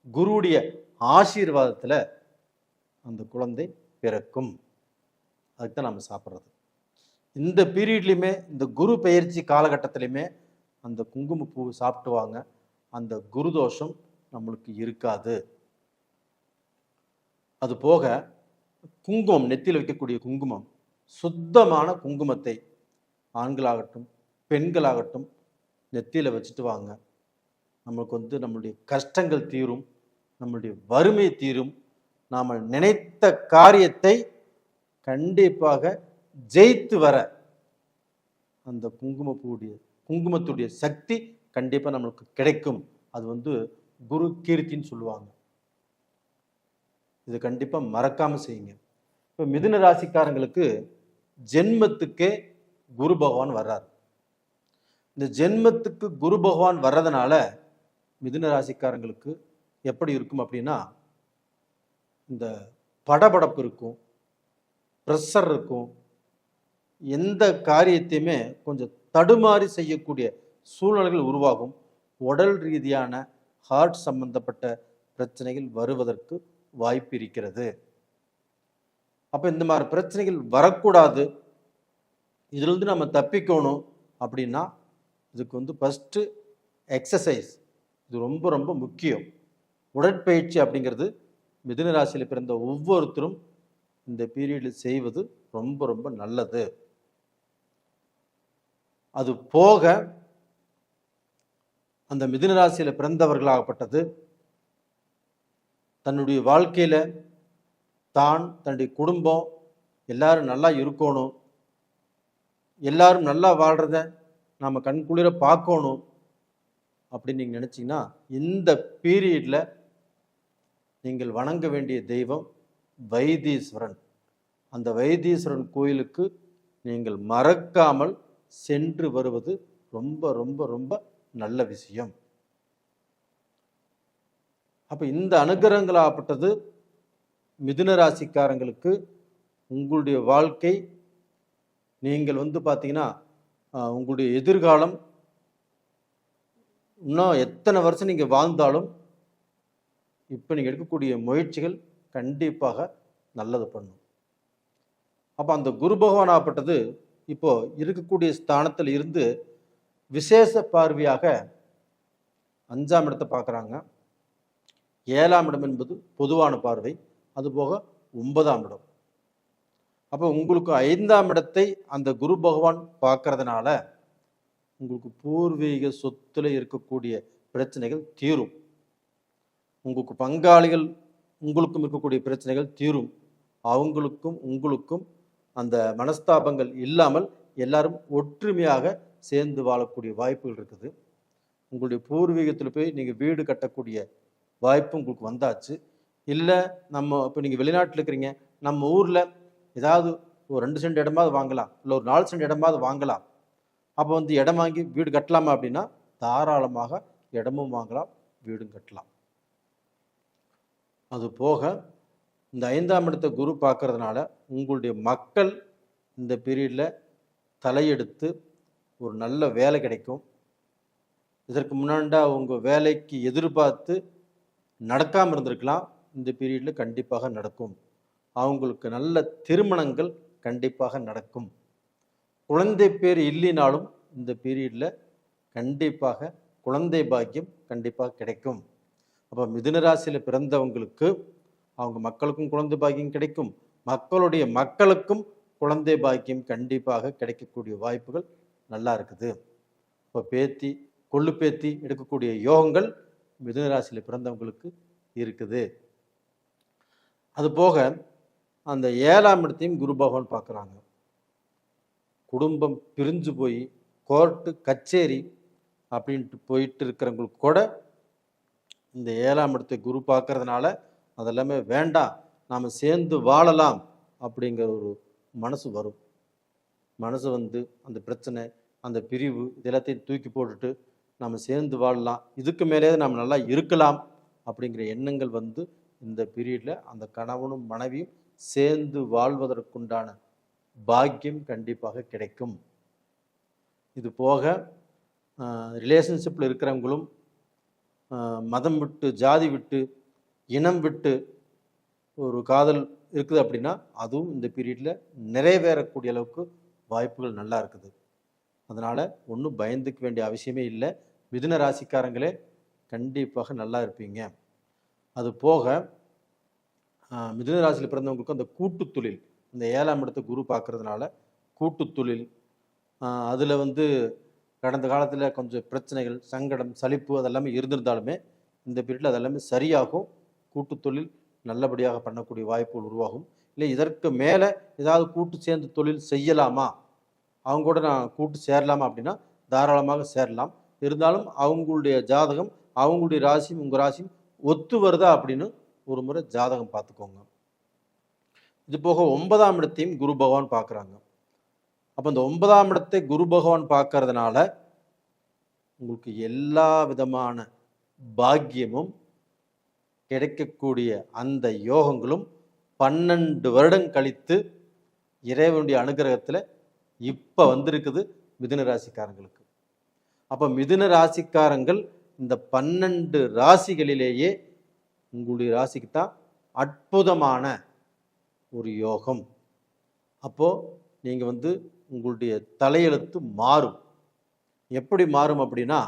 [SPEAKER 1] குருவுடைய ஆசீர்வாதத்தில் அந்த குழந்தை பிறக்கும். அதுக்கு தான் நம்ம சாப்பிட்றது. இந்த பீரியட்லையுமே, இந்த குரு பெயர்ச்சி காலகட்டத்திலையுமே அந்த குங்குமப்பூ சாப்பிட்டு வாங்க. அந்த குரு தோஷம் நம்மளுக்கு இருக்காது. அது போக குங்குமம், நெத்தியில் வைக்கக்கூடிய குங்குமம், சுத்தமான குங்குமத்தை ஆண்களாகட்டும் பெண்களாகட்டும் நெத்தியில் வச்சுட்டு வாங்க. நம்மளுக்கு நம்மளுடைய கஷ்டங்கள் தீரும், நம்மளுடைய வறுமை தீரும். நாம் நினைத்த காரியத்தை கண்டிப்பாக ஜெயித்து வர அந்த குங்குமத்துடைய சக்தி கண்டிப்பாக நம்மளுக்கு கிடைக்கும். அது குரு கீர்த்தின்னு சொல்லுவாங்க. இது கண்டிப்பாக மறக்காமல் செய்யுங்க. இப்போ மிதுன ராசிக்காரங்களுக்கு ஜென்மத்துக்கே குரு பகவான் வர்றார். இந்த ஜென்மத்துக்கு குரு பகவான் வர்றதுனால மிதுன ராசிக்காரங்களுக்கு எப்படி இருக்கும் அப்படின்னா, இந்த படபடப்பு இருக்கும், ப்ரெஷர் இருக்கும், எந்த காரியத்தையுமே கொஞ்சம் தடுமாறி செய்யக்கூடிய சூழ்நிலைகள் உருவாகும். உடல் ரீதியான ஹார்ட் சம்பந்தப்பட்ட பிரச்சனைகள் வருவதற்கு வாய்ப்பு இருக்கிறது. அப்போ இந்த மாதிரி பிரச்சனைகள் வரக்கூடாது, இதிலிருந்து நம்ம தப்பிக்கணும் அப்படின்னா இதுக்கு ஃபஸ்ட்டு எக்ஸசைஸ், இது ரொம்ப ரொம்ப முக்கியம். உடற்பயிற்சி அப்படிங்கிறது மிதுன ராசியில் பிறந்த ஒவ்வொருத்தரும் இந்த பீரியடில் செய்வது ரொம்ப ரொம்ப நல்லது. அது போக அந்த மிதுன ராசியில் பிறந்தவர்களாகப்பட்டது தன்னுடைய வாழ்க்கையில் தன்னுடைய குடும்பம் எல்லாரும் நல்லா இருக்கணும், எல்லாரும் நல்லா வாழ்கிறத நாம் கண்குளிர பார்க்கணும் அப்படின்னு நீங்கள் நினச்சிங்கன்னா, இந்த பீரியடில் நீங்கள் வணங்க வேண்டிய தெய்வம் வைத்தீஸ்வரன். அந்த வைத்தீஸ்வரன் கோயிலுக்கு நீங்கள் மறக்காமல் சென்று வருவது ரொம்ப ரொம்ப ரொம்ப நல்ல விஷயம். அப்போ இந்த அனுகிரகங்களாகப்பட்டது மிதுன ராசிக்காரங்களுக்கு உங்களுடைய வாழ்க்கை, நீங்கள் பார்த்தீங்கன்னா உங்களுடைய எதிர்காலம் இன்னும் எத்தனை வருஷம் நீங்கள் வாழ்ந்தாலும் இப்போ நீங்கள் எடுக்கக்கூடிய முயற்சிகள் கண்டிப்பாக நல்லது பண்ணும். அப்போ அந்த குரு பகவான் ஆகப்பட்டது இப்போ இருக்கக்கூடிய ஸ்தானத்தில் இருந்து விசேஷ பார்வையாக 5ஆம் இடத்தை பார்க்குறாங்க. 7ஆம் இடம் என்பது பொதுவான பார்வை, அதுபோக 9ஆம் இடம். அப்போ உங்களுக்கு 5ஆம் இடத்தை அந்த குரு பகவான் பார்க்கறதுனால உங்களுக்கு பூர்வீக சொத்துல இருக்கக்கூடிய பிரச்சனைகள் தீரும். உங்களுக்கு பங்காளிகள் உங்களுக்கும் இருக்கக்கூடிய பிரச்சனைகள் தீரும். அவங்களுக்கும் உங்களுக்கும் அந்த மனஸ்தாபங்கள் இல்லாமல் எல்லாரும் ஒற்றுமையாக சேர்ந்து வாழக்கூடிய வாய்ப்புகள் இருக்குது. உங்களுடைய பூர்வீகத்தில் போய் நீங்கள் வீடு கட்டக்கூடிய வாய்ப்பு உங்களுக்கு வந்தாச்சு. இல்லை இப்போ நீங்கள் வெளிநாட்டில் இருக்கிறீங்க, நம்ம ஊரில் ஏதாவது ஒரு 2 சென்ட் இடமாவது வாங்கலாம், இல்லை ஒரு 4 சென்ட் இடமாவது வாங்கலாம். அப்போ இடம் வாங்கி வீடு கட்டலாமா அப்படின்னா தாராளமாக இடமும் வாங்கலாம், வீடும் கட்டலாம். அது போக இந்த 5ஆம் இடத்தை குரு பார்க்கறதுனால உங்களுடைய மக்கள் இந்த பீரியடில் தலையெடுத்து ஒரு நல்ல வேலை கிடைக்கும். இதற்கு முன்னாண்டா உங்கள் வேலைக்கு எதிர்பார்த்து நடக்காமல் இருந்திருக்கலாம், இந்த பீரியடில் கண்டிப்பாக நடக்கும். அவங்களுக்கு நல்ல திருமணங்கள் கண்டிப்பாக நடக்கும். குழந்தை பேர் இல்லைனாலும் இந்த பீரியடில் கண்டிப்பாக குழந்தை பாக்கியம் கண்டிப்பாக கிடைக்கும். அப்போ மிதுன ராசியில் பிறந்தவங்களுக்கு அவங்க மக்களுக்கும் குழந்தை பாக்கியம் கிடைக்கும், மக்களுடைய மக்களுக்கும் குழந்தை பாக்கியம் கண்டிப்பாக கிடைக்கக்கூடிய வாய்ப்புகள் நல்லா இருக்குது. இப்போ பேத்தி கொள்ளு பேத்தி எடுக்கக்கூடிய யோகங்கள் மிதுன ராசியில் பிறந்தவங்களுக்கு இருக்குது. அதுபோக அந்த 7ஆம் இடத்தையும் குரு பகவான் பார்க்குறாங்க. குடும்பம் பிரிஞ்சு போய் கோர்ட்டு கச்சேரி அப்படின்ட்டு போயிட்டு இருக்கிறவங்களுக்கு கூட இந்த 7ஆம் இடத்தை குரு பார்க்கறதுனால அதெல்லாமே வேண்டாம், நாம் சேர்ந்து வாழலாம் அப்படிங்கிற ஒரு மனசு வரும். மனசு வந்து அந்த பிரச்சனை அந்த பிரிவு இது எல்லாத்தையும் தூக்கி போட்டுட்டு நம்ம சேர்ந்து வாழலாம், இதுக்கு மேலே நம்ம நல்லா இருக்கலாம் அப்படிங்கிற எண்ணங்கள் வந்து இந்த பீரியடில் அந்த கணவனும் மனைவியும் சேர்ந்து வாழ்வதற்குண்டான பாக்கியம் கண்டிப்பாக கிடைக்கும். இது போக ரிலேஷன்ஷிப்பில் இருக்கிறவங்களும் மதம் விட்டு ஜாதி விட்டு இனம் விட்டு ஒரு காதல் இருக்குது அப்படின்னா அதுவும் இந்த பீரியடில் நிறைவேறக்கூடிய அளவுக்கு வாய்ப்புகள் நல்லா இருக்குது. அதனால் ஒன்றும் பயந்துக்க வேண்டிய அவசியமே இல்லை. மிதுன ராசிக்காரங்களே கண்டிப்பாக நல்லா இருப்பீங்க. அது போக மிதுன ராசியில் பிறந்தவங்களுக்கு அந்த கூட்டு தொழில் இந்த 7ஆம் இடத்தை குரு பார்க்கறதுனால கூட்டு தொழில் அதில் வந்து கடந்த காலத்தில் கொஞ்சம் பிரச்சனைகள் சங்கடம் சலிப்பு அதெல்லாமே இருந்திருந்தாலுமே இந்த பீரியடில் அதெல்லாமே சரியாகும். கூட்டு தொழில் நல்லபடியாக பண்ணக்கூடிய வாய்ப்புகள் உருவாகும். இல்லை இதற்கு மேலே ஏதாவது கூட்டு சேர்ந்து தொழில் செய்யலாமா, அவங்க கூட நான் கூட்டு சேரலாமா அப்படின்னா தாராளமாக சேரலாம். இருந்தாலும் அவங்களுடைய ஜாதகம் அவங்களுடைய ராசியும் உங்கள் ராசியும் ஒத்து வருதா அப்படின்னு ஒரு முறை ஜாதகம் பார்த்துக்கோங்க. இது போக 9ஆம் இடத்தையும் குரு பகவான் பார்க்குறாங்க. அப்போ இந்த 9ஆம் இடத்தை குரு பகவான் பார்க்கறதுனால உங்களுக்கு எல்லா விதமான பாக்கியமும் கிடைக்கக்கூடிய அந்த யோகங்களும் 12 வருடம் கழித்து இறைவனுடைய அனுகிரகத்தில் இப்போ வந்திருக்குது மிதுன ராசிக்காரங்களுக்கு. அப்போ மிதுன ராசிக்காரங்கள் இந்த 12 ராசிகளிலேயே உங்களுடைய ராசிக்கு தான் அற்புதமான ஒரு யோகம். அப்போது நீங்கள் வந்து உங்களுடைய தலையெழுத்து மாறும். எப்படி மாறும் அப்படின்னா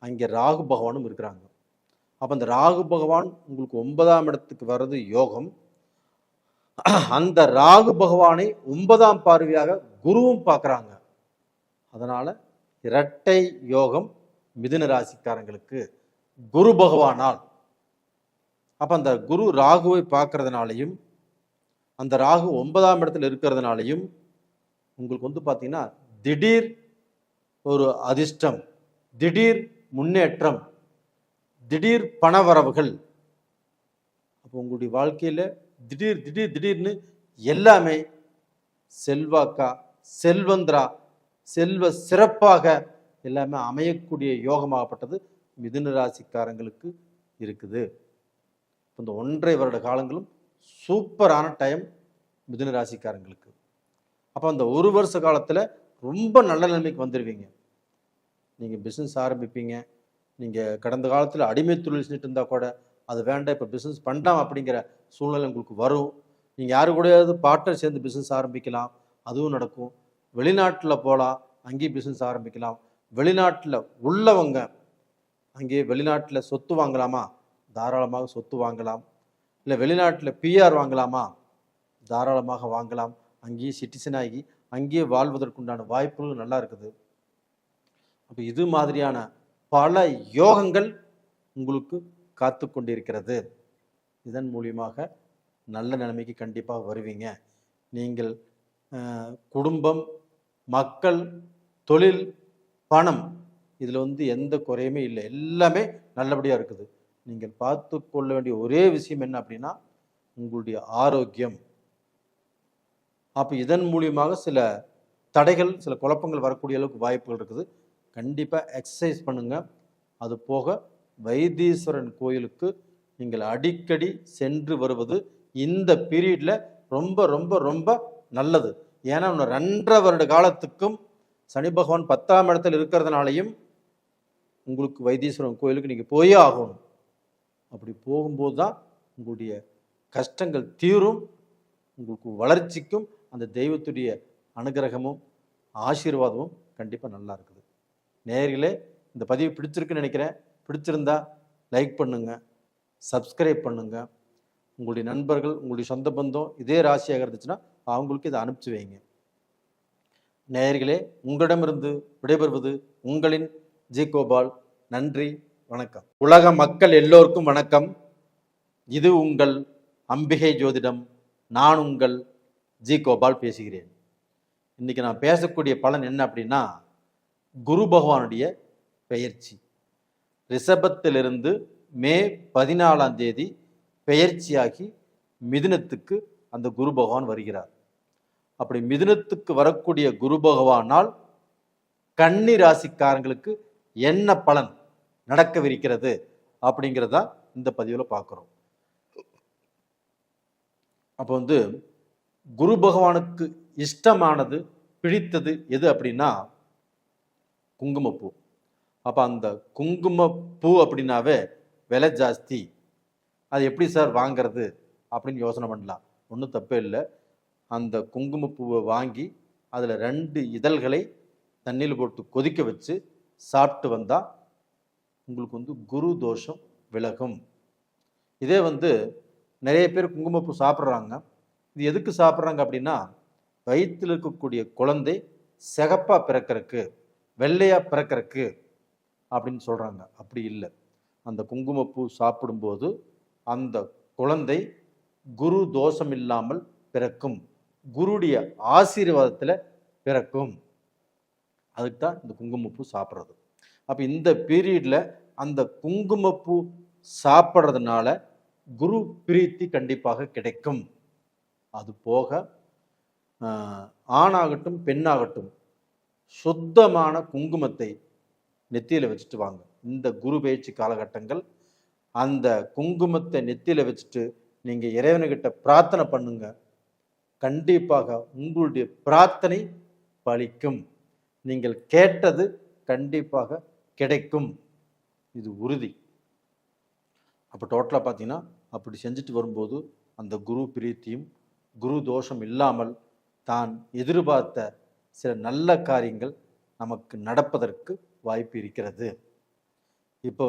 [SPEAKER 1] அங்கே ராகு பகவானும் இருக்கிறாங்க. அப்போ அந்த ராகு பகவான் உங்களுக்கு 9ஆம் இடத்துக்கு வர்றது யோகம். அந்த ராகு பகவானை 9ஆம் பார்வையாக குருவும் பார்க்குறாங்க. அதனால் இரட்டை யோகம் மிதுன ராசிக்காரங்களுக்கு குரு பகவானால். அப்போ அந்த குரு ராகுவை பார்க்கறதுனாலையும் அந்த ராகு 9ஆம் இடத்துல இருக்கிறதுனாலையும் உங்களுக்கு வந்து பார்த்தீங்கன்னா திடீர் ஒரு அதிர்ஷ்டம், திடீர் முன்னேற்றம், திடீர் பணவரவுகள். அப்போ உங்களுடைய வாழ்க்கையில் திடீர்னு எல்லாமே செல்வாக்கா செல்வந்திரா செல்வ சிறப்பாக எல்லாமே அமையக்கூடிய யோகமாகப்பட்டது மிதுன ராசிக்காரங்களுக்கு இருக்குது. இந்த 1.5 வருட காலங்களும் சூப்பரான டைம் மிதுன ராசிக்காரங்களுக்கு. அப்போ அந்த 1 வருஷ காலத்தில் ரொம்ப நல்ல நிலைமைக்கு வந்துடுவீங்க. நீங்கள் பிஸ்னஸ் ஆரம்பிப்பீங்க. நீங்கள் கடந்த காலத்தில் அடிமை தொழில் செஞ்சுட்டு இருந்தால் கூட அது வேண்டாம், இப்போ பிஸ்னஸ் பண்ணலாம் அப்படிங்கிற சூழ்நிலை உங்களுக்கு வரும். நீங்கள் யாரு கூடயாவது பார்ட்னர் சேர்ந்து பிஸ்னஸ் ஆரம்பிக்கலாம், அதுவும் நடக்கும். வெளிநாட்டில் போகலாம், அங்கேயும் பிஸ்னஸ் ஆரம்பிக்கலாம். வெளிநாட்டில் உள்ளவங்க அங்கேயே வெளிநாட்டில் சொத்து வாங்கலாமா, தாராளமாக சொத்து வாங்கலாம். இல்லை வெளிநாட்டில் பிஆர் வாங்கலாமா, தாராளமாக வாங்கலாம். அங்கேயே சிட்டிசன் ஆகி அங்கேயே வாழ்வதற்குண்டான வாய்ப்புகள் நல்லா இருக்குது. அப்போ இது மாதிரியான பல யோகங்கள் உங்களுக்கு காத்து கொண்டிருக்கிறது. இதன் மூலியமாக நல்ல நிலைமைக்கு கண்டிப்பாக வருவீங்க. நீங்கள் குடும்பம், மக்கள், தொழில், பணம் இதில் வந்து எந்த குறையுமே இல்லை, எல்லாமே நல்லபடியாக இருக்குது. நீங்கள் பார்த்து கொள்ள வேண்டிய ஒரே விஷயம் என்ன அப்படின்னா உங்களுடைய ஆரோக்கியம். அப்போ இதன் மூலியமாக சில தடைகள் சில குழப்பங்கள் வரக்கூடிய அளவுக்கு வாய்ப்புகள் இருக்குது. கண்டிப்பாக எக்ஸசைஸ் பண்ணுங்கள். அது போக வைத்தீஸ்வரன் கோயிலுக்கு நீங்கள் அடிக்கடி சென்று வருவது இந்த பீரியடில் ரொம்ப ரொம்ப ரொம்ப நல்லது. ஏன்னா 2.5 வருட காலத்துக்கும் சனி பகவான் 10ஆம் இடத்துல இருக்கிறதுனாலையும் உங்களுக்கு வைத்தீஸ்வரன் கோயிலுக்கு நீங்கள் போயே ஆகணும். அப்படி போகும்போது தான் உங்களுடைய கஷ்டங்கள் தீரும், உங்களுக்கு வளர்ச்சிக்கும் அந்த தெய்வத்துடைய அனுகிரகமும் ஆசீர்வாதமும் கண்டிப்பாக நல்லா இருக்குது. நேயர்களே, இந்த பதிவு பிடிச்சிருக்குன்னு நினைக்கிறேன். பிடிச்சிருந்தா லைக் பண்ணுங்கள், சப்ஸ்கிரைப் பண்ணுங்கள். உங்களுடைய நண்பர்கள், உங்களுடைய சொந்த பந்தம் இதே ராசியாக இருந்துச்சுன்னா அவங்களுக்கு இதை அனுப்பிச்சு வைங்க. நேயர்களே, உங்களிடமிருந்து விடைபெறுவது உங்களின் ஜி கோபால். நன்றி, வணக்கம். உலக மக்கள் எல்லோருக்கும் வணக்கம். இது உங்கள் அம்பிகை ஜோதிடம். நான் உங்கள் ஜி கோபால் பேசுகிறேன். இன்னைக்கு நான் பேசக்கூடிய பலன் என்ன அப்படின்னா, குரு பகவானுடைய பெயர்ச்சி. ரிஷபத்திலிருந்து மே 14ஆம் தேதி பெயர்ச்சியாகி மிதுனத்துக்கு அந்த குரு பகவான் வருகிறார். அப்படி மிதுனத்துக்கு வரக்கூடிய குரு பகவானால் கன்னி ராசிக்காரங்களுக்கு என்ன பலன் நடக்கவிருக்கிறது அப்படிங்கிறதா இந்த பதிவில் பார்க்குறோம். அப்போ குரு பகவானுக்கு இஷ்டமானது, பிடித்தது எது அப்படின்னா குங்குமப்பூ. அப்போ அந்த குங்குமப்பூ அப்படின்னாவே விலை ஜாஸ்தி. அது எப்படி சார் வாங்கிறது அப்படின்னு யோசனை பண்ணலாம். ஒன்றும் தப்பே இல்லை. அந்த குங்குமப்பூவை வாங்கி அதில் 2 இதழ்களை தண்ணியில் போட்டு கொதிக்க வச்சு சாப்பிட்டு வந்தால் உங்களுக்கு குரு தோஷம் விலகும். இதே நிறைய பேர் குங்குமப்பூ சாப்பிட்றாங்க. இது எதுக்கு சாப்பிட்றாங்க அப்படின்னா, வயிற்றில் இருக்கக்கூடிய குழந்தை சிகப்பாக பிறக்கிறதுக்கு, வெள்ளையாக பிறக்கிறதுக்கு அப்படின்னு சொல்கிறாங்க. அப்படி இல்லை. அந்த குங்குமப்பூ சாப்பிடும்போது அந்த குழந்தை குரு தோஷம் இல்லாமல் பிறக்கும், குருடைய ஆசீர்வாதத்தில் பிறக்கும். அதுக்கு தான் இந்த குங்குமப்பூ சாப்பிட்றது. அப்போ இந்த பீரியடில் அந்த குங்குமப்பூ சாப்பிட்றதுனால குரு பிரீத்தி கண்டிப்பாக கிடைக்கும். அது போக ஆணாகட்டும் பெண்ணாகட்டும் சுத்தமான குங்குமத்தை நெத்தியில் வச்சுட்டு வாங்க. இந்த குரு பயிற்சி காலகட்டங்கள் அந்த குங்குமத்தை நெத்தியில் வச்சுட்டு நீங்கள் இறைவனுக்கிட்ட பிரார்த்தனை பண்ணுங்க. கண்டிப்பாக உங்களுடைய பிரார்த்தனை பலிக்கும். நீங்கள் கேட்டது கண்டிப்பாக கிடைக்கும். இது உறுதி. அப்போ டோட்டலாக பார்த்தீங்கன்னா அப்படி செஞ்சுட்டு வரும்போது அந்த குரு பிரீத்தியும் குரு தோஷம் இல்லாமல் தான் எதிர்பார்த்த சில நல்ல காரியங்கள் நமக்கு நடப்பதற்கு வாய்ப்பு இருக்கிறது. இப்போ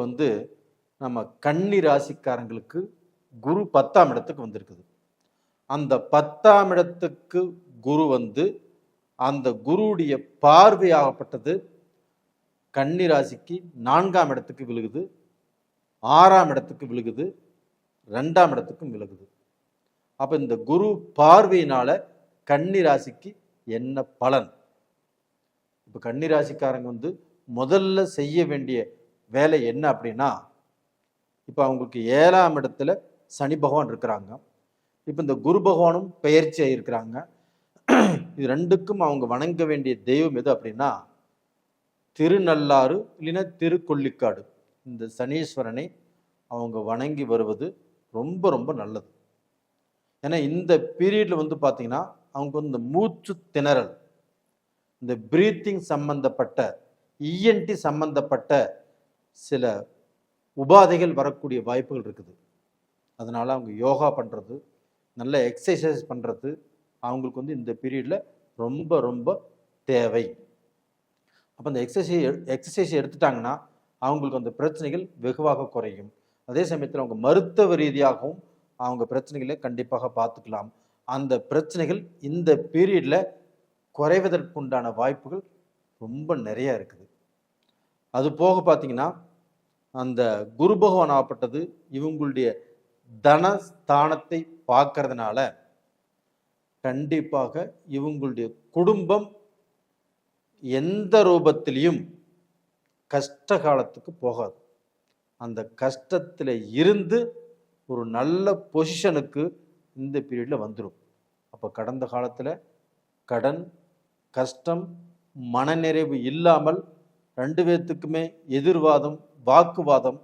[SPEAKER 1] நம்ம கன்னி ராசிக்காரங்களுக்கு குரு 10ஆம் இடத்துக்கு வந்திருக்குது. அந்த 10ஆம் இடத்துக்கு குரு அந்த குருவுடைய பார்வையாகப்பட்டது கன்னி ராசிக்கு 4ஆம் இடத்துக்கு விழுகுது, 6ஆம் இடத்துக்கு விழுகுது, 2ஆம் இடத்துக்கும் விழுகுது. அப்போ இந்த குரு பார்வையினால கன்னி ராசிக்கு என்ன பலன்? இப்போ கன்னி ராசிக்காரங்க முதல்ல செய்ய வேண்டிய வேலை என்ன அப்படின்னா, இப்போ அவங்களுக்கு 7ஆம் இடத்துல சனி பகவான் இருக்கிறாங்க. இப்போ இந்த குரு பகவானும் பெயர்ச்சியாக இருக்கிறாங்க. இது 2க்கும் அவங்க வணங்க வேண்டிய தெய்வம் எது அப்படின்னா, திருநள்ளாறு இல்லைன்னா திருக்கொள்ளிக்காடு. இந்த சனீஸ்வரனை அவங்க வணங்கி வருவது ரொம்ப ரொம்ப நல்லது. ஏன்னா இந்த பீரியடில் பார்த்தீங்கன்னா அவங்க இந்த மூச்சு திணறல், இந்த பிரீத்திங் சம்பந்தப்பட்ட, இஎன்டி சம்பந்தப்பட்ட சில உபாதைகள் வரக்கூடிய வாய்ப்புகள் இருக்குது. அதனால் அவங்க யோகா பண்ணுறது, நல்ல எக்ஸசைஸ் பண்ணுறது அவங்களுக்கு இந்த பீரியடில் ரொம்ப ரொம்ப தேவை. அப்போ அந்த எக்ஸசைஸ் எடுத்துட்டாங்கன்னா அவங்களுக்கு அந்த பிரச்சனைகள் வெகுவாக குறையும். அதே சமயத்தில் அவங்க மருத்துவ ரீதியாகவும் அவங்க பிரச்சனைகளை கண்டிப்பாக பார்த்துக்கலாம். அந்த பிரச்சனைகள் இந்த பீரியடில் குறைவதற்குண்டான வாய்ப்புகள் ரொம்ப நிறையா இருக்குது. அது போக பார்த்தீங்கன்னா அந்த குரு பகவான் ஆகப்பட்டது இவங்களுடைய தனஸ்தானத்தை பார்க்கறதுனால கண்டிப்பாக இவங்களுடைய குடும்பம் எந்த ரூபத்திலையும் கஷ்ட காலத்துக்கு போகாது. அந்த கஷ்டத்தில் இருந்து ஒரு நல்ல பொசிஷனுக்கு இந்த பீரியடில் வந்துடும். அப்போ கடந்த காலத்தில் கடன், கஷ்டம், மனநிறைவு இல்லாமல் 2 பேர்த்துக்குமே எதிர்வாதம், வாக்குவாதம்,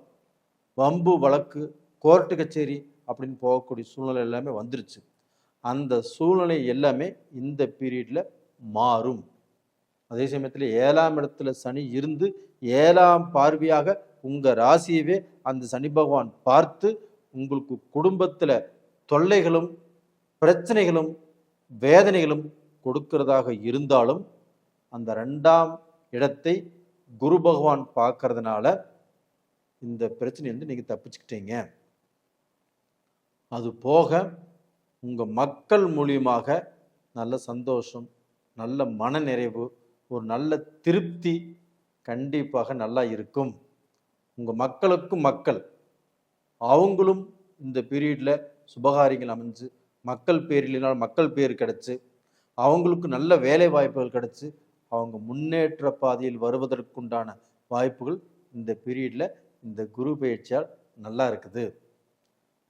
[SPEAKER 1] வம்பு வழக்கு, கோர்ட்டு கச்சேரி அப்படின்னு போகக்கூடிய சூழ்நிலை எல்லாமே வந்துருச்சு. அந்த சூழ்நிலை எல்லாமே இந்த பீரியடில் மாறும். அதே சமயத்தில் 7ஆம் இடத்துல சனி இருந்து 7ஆம் பார்வையாக உங்கள் ராசியவே அந்த சனி பகவான் பார்த்து உங்களுக்கு குடும்பத்தில் தொல்லைகளும் பிரச்சனைகளும் வேதனைகளும் கொடுக்கிறதாக இருந்தாலும் அந்த 2ஆம் இடத்தை குரு பகவான் பார்க்கறதுனால இந்த பிரச்சனையிலிருந்து நீங்கள் தப்பிச்சுக்கிட்டீங்க. அது போக உங்கள் மக்கள் மூலியமாக நல்ல சந்தோஷம், நல்ல மனநிறைவு, ஒரு நல்ல திருப்தி கண்டிப்பாக நல்லா இருக்கும். உங்கள் மக்களுக்கும் அவங்களும் இந்த பீரியடில் சுபகாரியங்கள் அமைஞ்சு மக்கள் பேர் இல்லைனாலும் மக்கள் பேர் கிடச்சி அவங்களுக்கு நல்ல வேலை வாய்ப்புகள் கிடச்சி அவங்க முன்னேற்ற பாதையில் வருவதற்குண்டான வாய்ப்புகள் இந்த பீரியடில் இந்த குரு பயிற்சியால் நல்லா இருக்குது.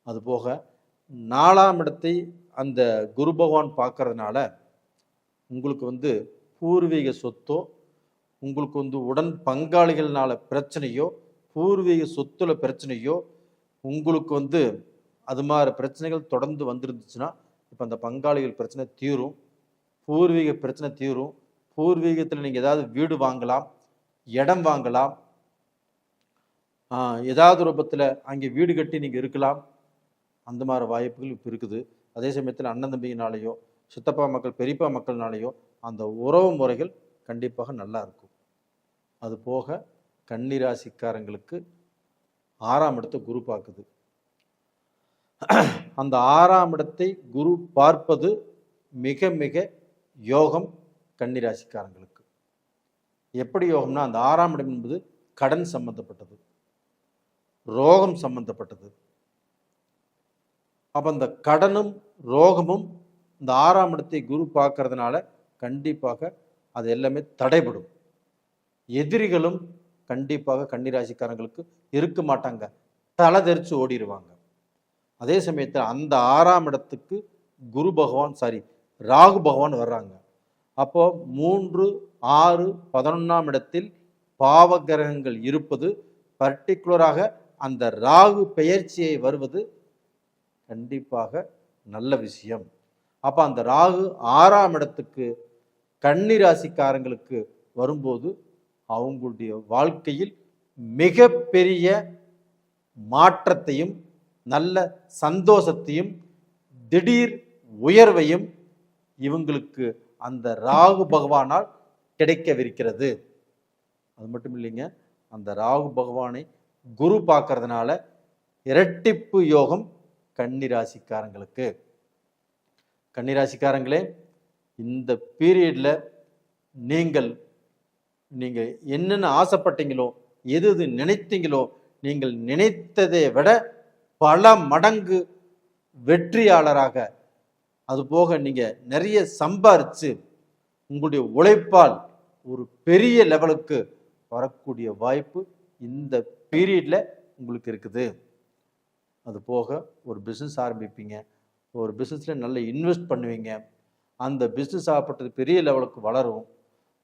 [SPEAKER 1] அதுபோக 4ஆம் இடத்தை அந்த குரு பகவான் பார்க்கறதுனால உங்களுக்கு பூர்வீக சொத்தோ, உங்களுக்கு உடன் பங்காளிகள்னால பிரச்சனையோ, பூர்வீக சொத்துல பிரச்சனையோ, உங்களுக்கு அது மாதிரி பிரச்சனைகள் தொடர்ந்து வந்துருந்துச்சுன்னா இப்போ அந்த பங்காளிகள் பிரச்சனை தீரும், பூர்வீக பிரச்சனை தீரும். பூர்வீகத்தில் நீங்கள் ஏதாவது வீடு வாங்கலாம், இடம் வாங்கலாம், ஏதாவது ரூபத்தில் அங்கே வீடு கட்டி நீங்கள் இருக்கலாம். அந்த மாதிரி வாய்ப்புகள் இப்போ இருக்குது. அதே சமயத்தில் அண்ணன் தம்பியினாலேயோ, சித்தப்பா மக்கள் பெரியப்பா மக்கள்னாலேயோ அந்த உறவு முறைகள் கண்டிப்பாக நல்லா இருக்கும். அது போக கன்னிராசிக்காரங்களுக்கு 6ஆம் இடத்தை குரு பார்க்குது. அந்த 6ஆம் இடத்தை குரு பார்ப்பது மிக மிக யோகம் கன்னிராசிக்காரங்களுக்கு. எப்படி யோகம்னா, அந்த 6ஆம் இடம் என்பது கடன் சம்பந்தப்பட்டது, ரோகம் சம்பந்தப்பட்டது. அப்போ அந்த கடனும் ரோகமும் இந்த 6ஆம் இடத்தை குரு பார்க்கறதுனால கண்டிப்பாக அது எல்லாமே தடைபடும். எதிரிகளும் கண்டிப்பாக கன்னிராசிக்காரங்களுக்கு இருக்க மாட்டாங்க, தலை தெரிச்சு ஓடிடுவாங்க. அதே சமயத்தில் அந்த 6ஆம் இடத்துக்கு ராகு பகவான் வர்றாங்க. அப்போ 3, 6, 11ஆம் இடத்தில் பாவ கிரகங்கள் இருப்பது, பர்டிகுலராக அந்த ராகு பெயர்ச்சியை வருவது கண்டிப்பாக நல்ல விஷயம். அப்போ அந்த ராகு 6ஆம் இடத்துக்கு கன்னிராசிக்காரங்களுக்கு வரும்போது அவங்களுடைய வாழ்க்கையில் மிகப்பெரிய மாற்றத்தையும் நல்ல சந்தோஷத்தையும் திடீர் உயர்வையும் இவங்களுக்கு அந்த ராகு பகவானால் கிடைக்கவிருக்கிறது. அது மட்டும் இல்லைங்க, அந்த ராகு பகவானை குரு பார்க்கறதுனால இரட்டிப்பு யோகம் கன்னிராசிக்காரங்களுக்கு. கன்னிராசிக்காரங்களே, இந்த பீரியடில் நீங்கள் என்னென்ன ஆசைப்பட்டீங்களோ, எது நினைத்தீங்களோ, நீங்கள் நினைத்ததை விட பல மடங்கு வெற்றியாளராக, அதுபோக நீங்கள் நிறைய சம்பாரித்து உங்களுடைய உழைப்பால் ஒரு பெரிய லெவலுக்கு வரக்கூடிய வாய்ப்பு இந்த பீரியடில் உங்களுக்கு இருக்குது. அது போக ஒரு பிஸ்னஸ் ஆரம்பிப்பீங்க, ஒரு பிஸ்னஸில் நல்ல இன்வெஸ்ட் பண்ணுவீங்க, அந்த பிஸ்னஸ் ஆகப்பட்டது பெரிய லெவலுக்கு வளரும்.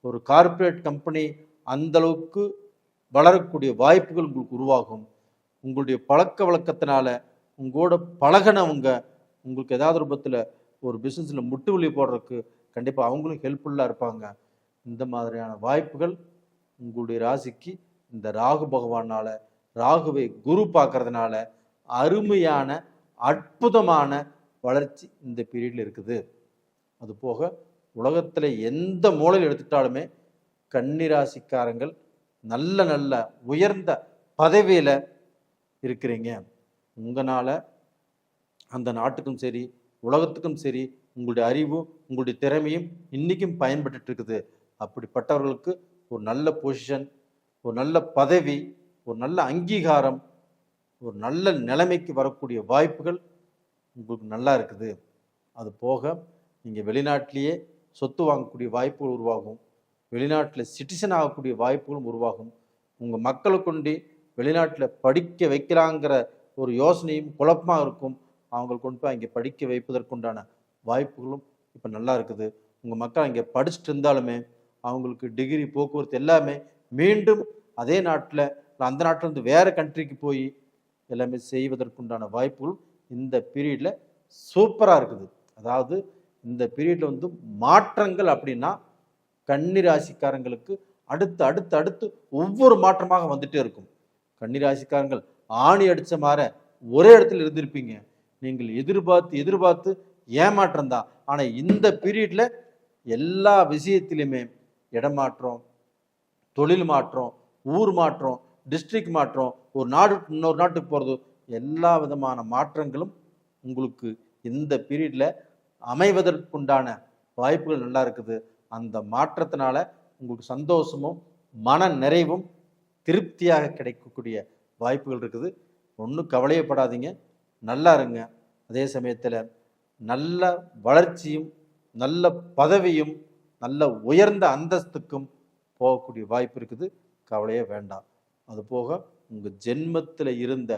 [SPEAKER 1] ஒரு கார்ப்பரேட் கம்பெனி அந்தளவுக்கு வளரக்கூடிய வாய்ப்புகள் உங்களுக்கு உருவாகும். உங்களுடைய பழக்க வழக்கத்தினால உங்களோட பழகினவங்க உங்களுக்கு ஏதாவது ரூபத்தில் ஒரு பிஸ்னஸில் முட்டு வலி போடுறதுக்கு கண்டிப்பாக அவங்களும் ஹெல்ப்ஃபுல்லாக இருப்பாங்க. இந்த மாதிரியான வாய்ப்புகள் உங்களுடைய ராசிக்கு இந்த ராகு பகவானால், ராகுவை குரு பார்க்கறதுனால அருமையான அற்புதமான வளர்ச்சி இந்த பீரியடில் இருக்குது. அது போக உலகத்தில் எந்த மூலையில் எடுத்துட்டாலுமே கன்னிராசிக்காரங்கள் நல்ல நல்ல உயர்ந்த பதவியில் இருக்கிறீங்க. உங்களால் அந்த நாட்டுக்கும் சரி உலகத்துக்கும் சரி உங்களுடைய அறிவும் உங்களுடைய திறமையும் இன்றைக்கும் பயன்பட்டு இருக்குது. அப்படிப்பட்டவர்களுக்கு ஒரு நல்ல பொசிஷன், ஒரு நல்ல பதவி, ஒரு நல்ல அங்கீகாரம், ஒரு நல்ல நிலைமைக்கு வரக்கூடிய வாய்ப்புகள் உங்களுக்கு நல்லா இருக்குது. அது போக நீங்கள் வெளிநாட்டிலேயே சொத்து வாங்கக்கூடிய வாய்ப்புகள் உருவாகும், வெளிநாட்டில் சிட்டிசன் ஆகக்கூடிய வாய்ப்புகளும் உருவாகும். உங்கள் மக்களை கொண்டு வெளிநாட்டில் படிக்க வைக்கலாங்கிற ஒரு யோசனையும் குழப்பமாக இருக்கும். அவங்களை கொண்டு போய் அங்கே படிக்க வைப்பதற்குண்டான வாய்ப்புகளும் இப்போ நல்லா இருக்குது. உங்கள் மக்கள் அங்கே படிச்சுட்டு இருந்தாலுமே அவங்களுக்கு டிகிரி, போக்குவரத்து எல்லாமே மீண்டும் அதே நாட்டில் அந்த நாட்டிலேருந்து வேறு கண்ட்ரிக்கு போய் எல்லாமே செய்வதற்குண்டான வாய்ப்புகளும் இந்த பீரியடில் சூப்பராக இருக்குது. அதாவது இந்த பீரியடில் மாற்றங்கள் அப்படின்னா கன்னிராசிக்காரங்களுக்கு அடுத்து அடுத்து அடுத்து ஒவ்வொரு மாற்றமாக வந்துட்டே இருக்கும். கன்னிராசிக்காரங்கள் ஆணி அடித்த மாதிரி ஒரே இடத்துல இருந்திருப்பீங்க. நீங்கள் எதிர்பார்த்து ஏமாற்றம் தான். ஆனால் இந்த பீரியடில் எல்லா விஷயத்திலுமே இடமாற்றம், தொழில் மாற்றம், ஊர் மாற்றம், டிஸ்ட்ரிக்ட் மாற்றம், ஒரு நாடு இன்னொரு நாட்டுக்கு போகிறது, எல்லா விதமான மாற்றங்களும் உங்களுக்கு இந்த பீரியடில் அமைவதற்குண்டான வாய்ப்புகள் நல்லா இருக்குது. அந்த மாற்றத்தினால உங்களுக்கு சந்தோஷமும் மன நிறைவும் திருப்தியாக கிடைக்கக்கூடிய வாய்ப்புகள் இருக்குது. ஒன்றும் கவலையப்படாதீங்க, நல்லா இருங்க. அதே சமயத்தில் நல்ல வளர்ச்சியும் நல்ல பதவியும் நல்ல உயர்ந்த அந்தஸ்துக்கும் போகக்கூடிய வாய்ப்பு இருக்குது. கவலையே வேண்டாம். அதுபோக உங்கள் ஜென்மத்தில் இருந்த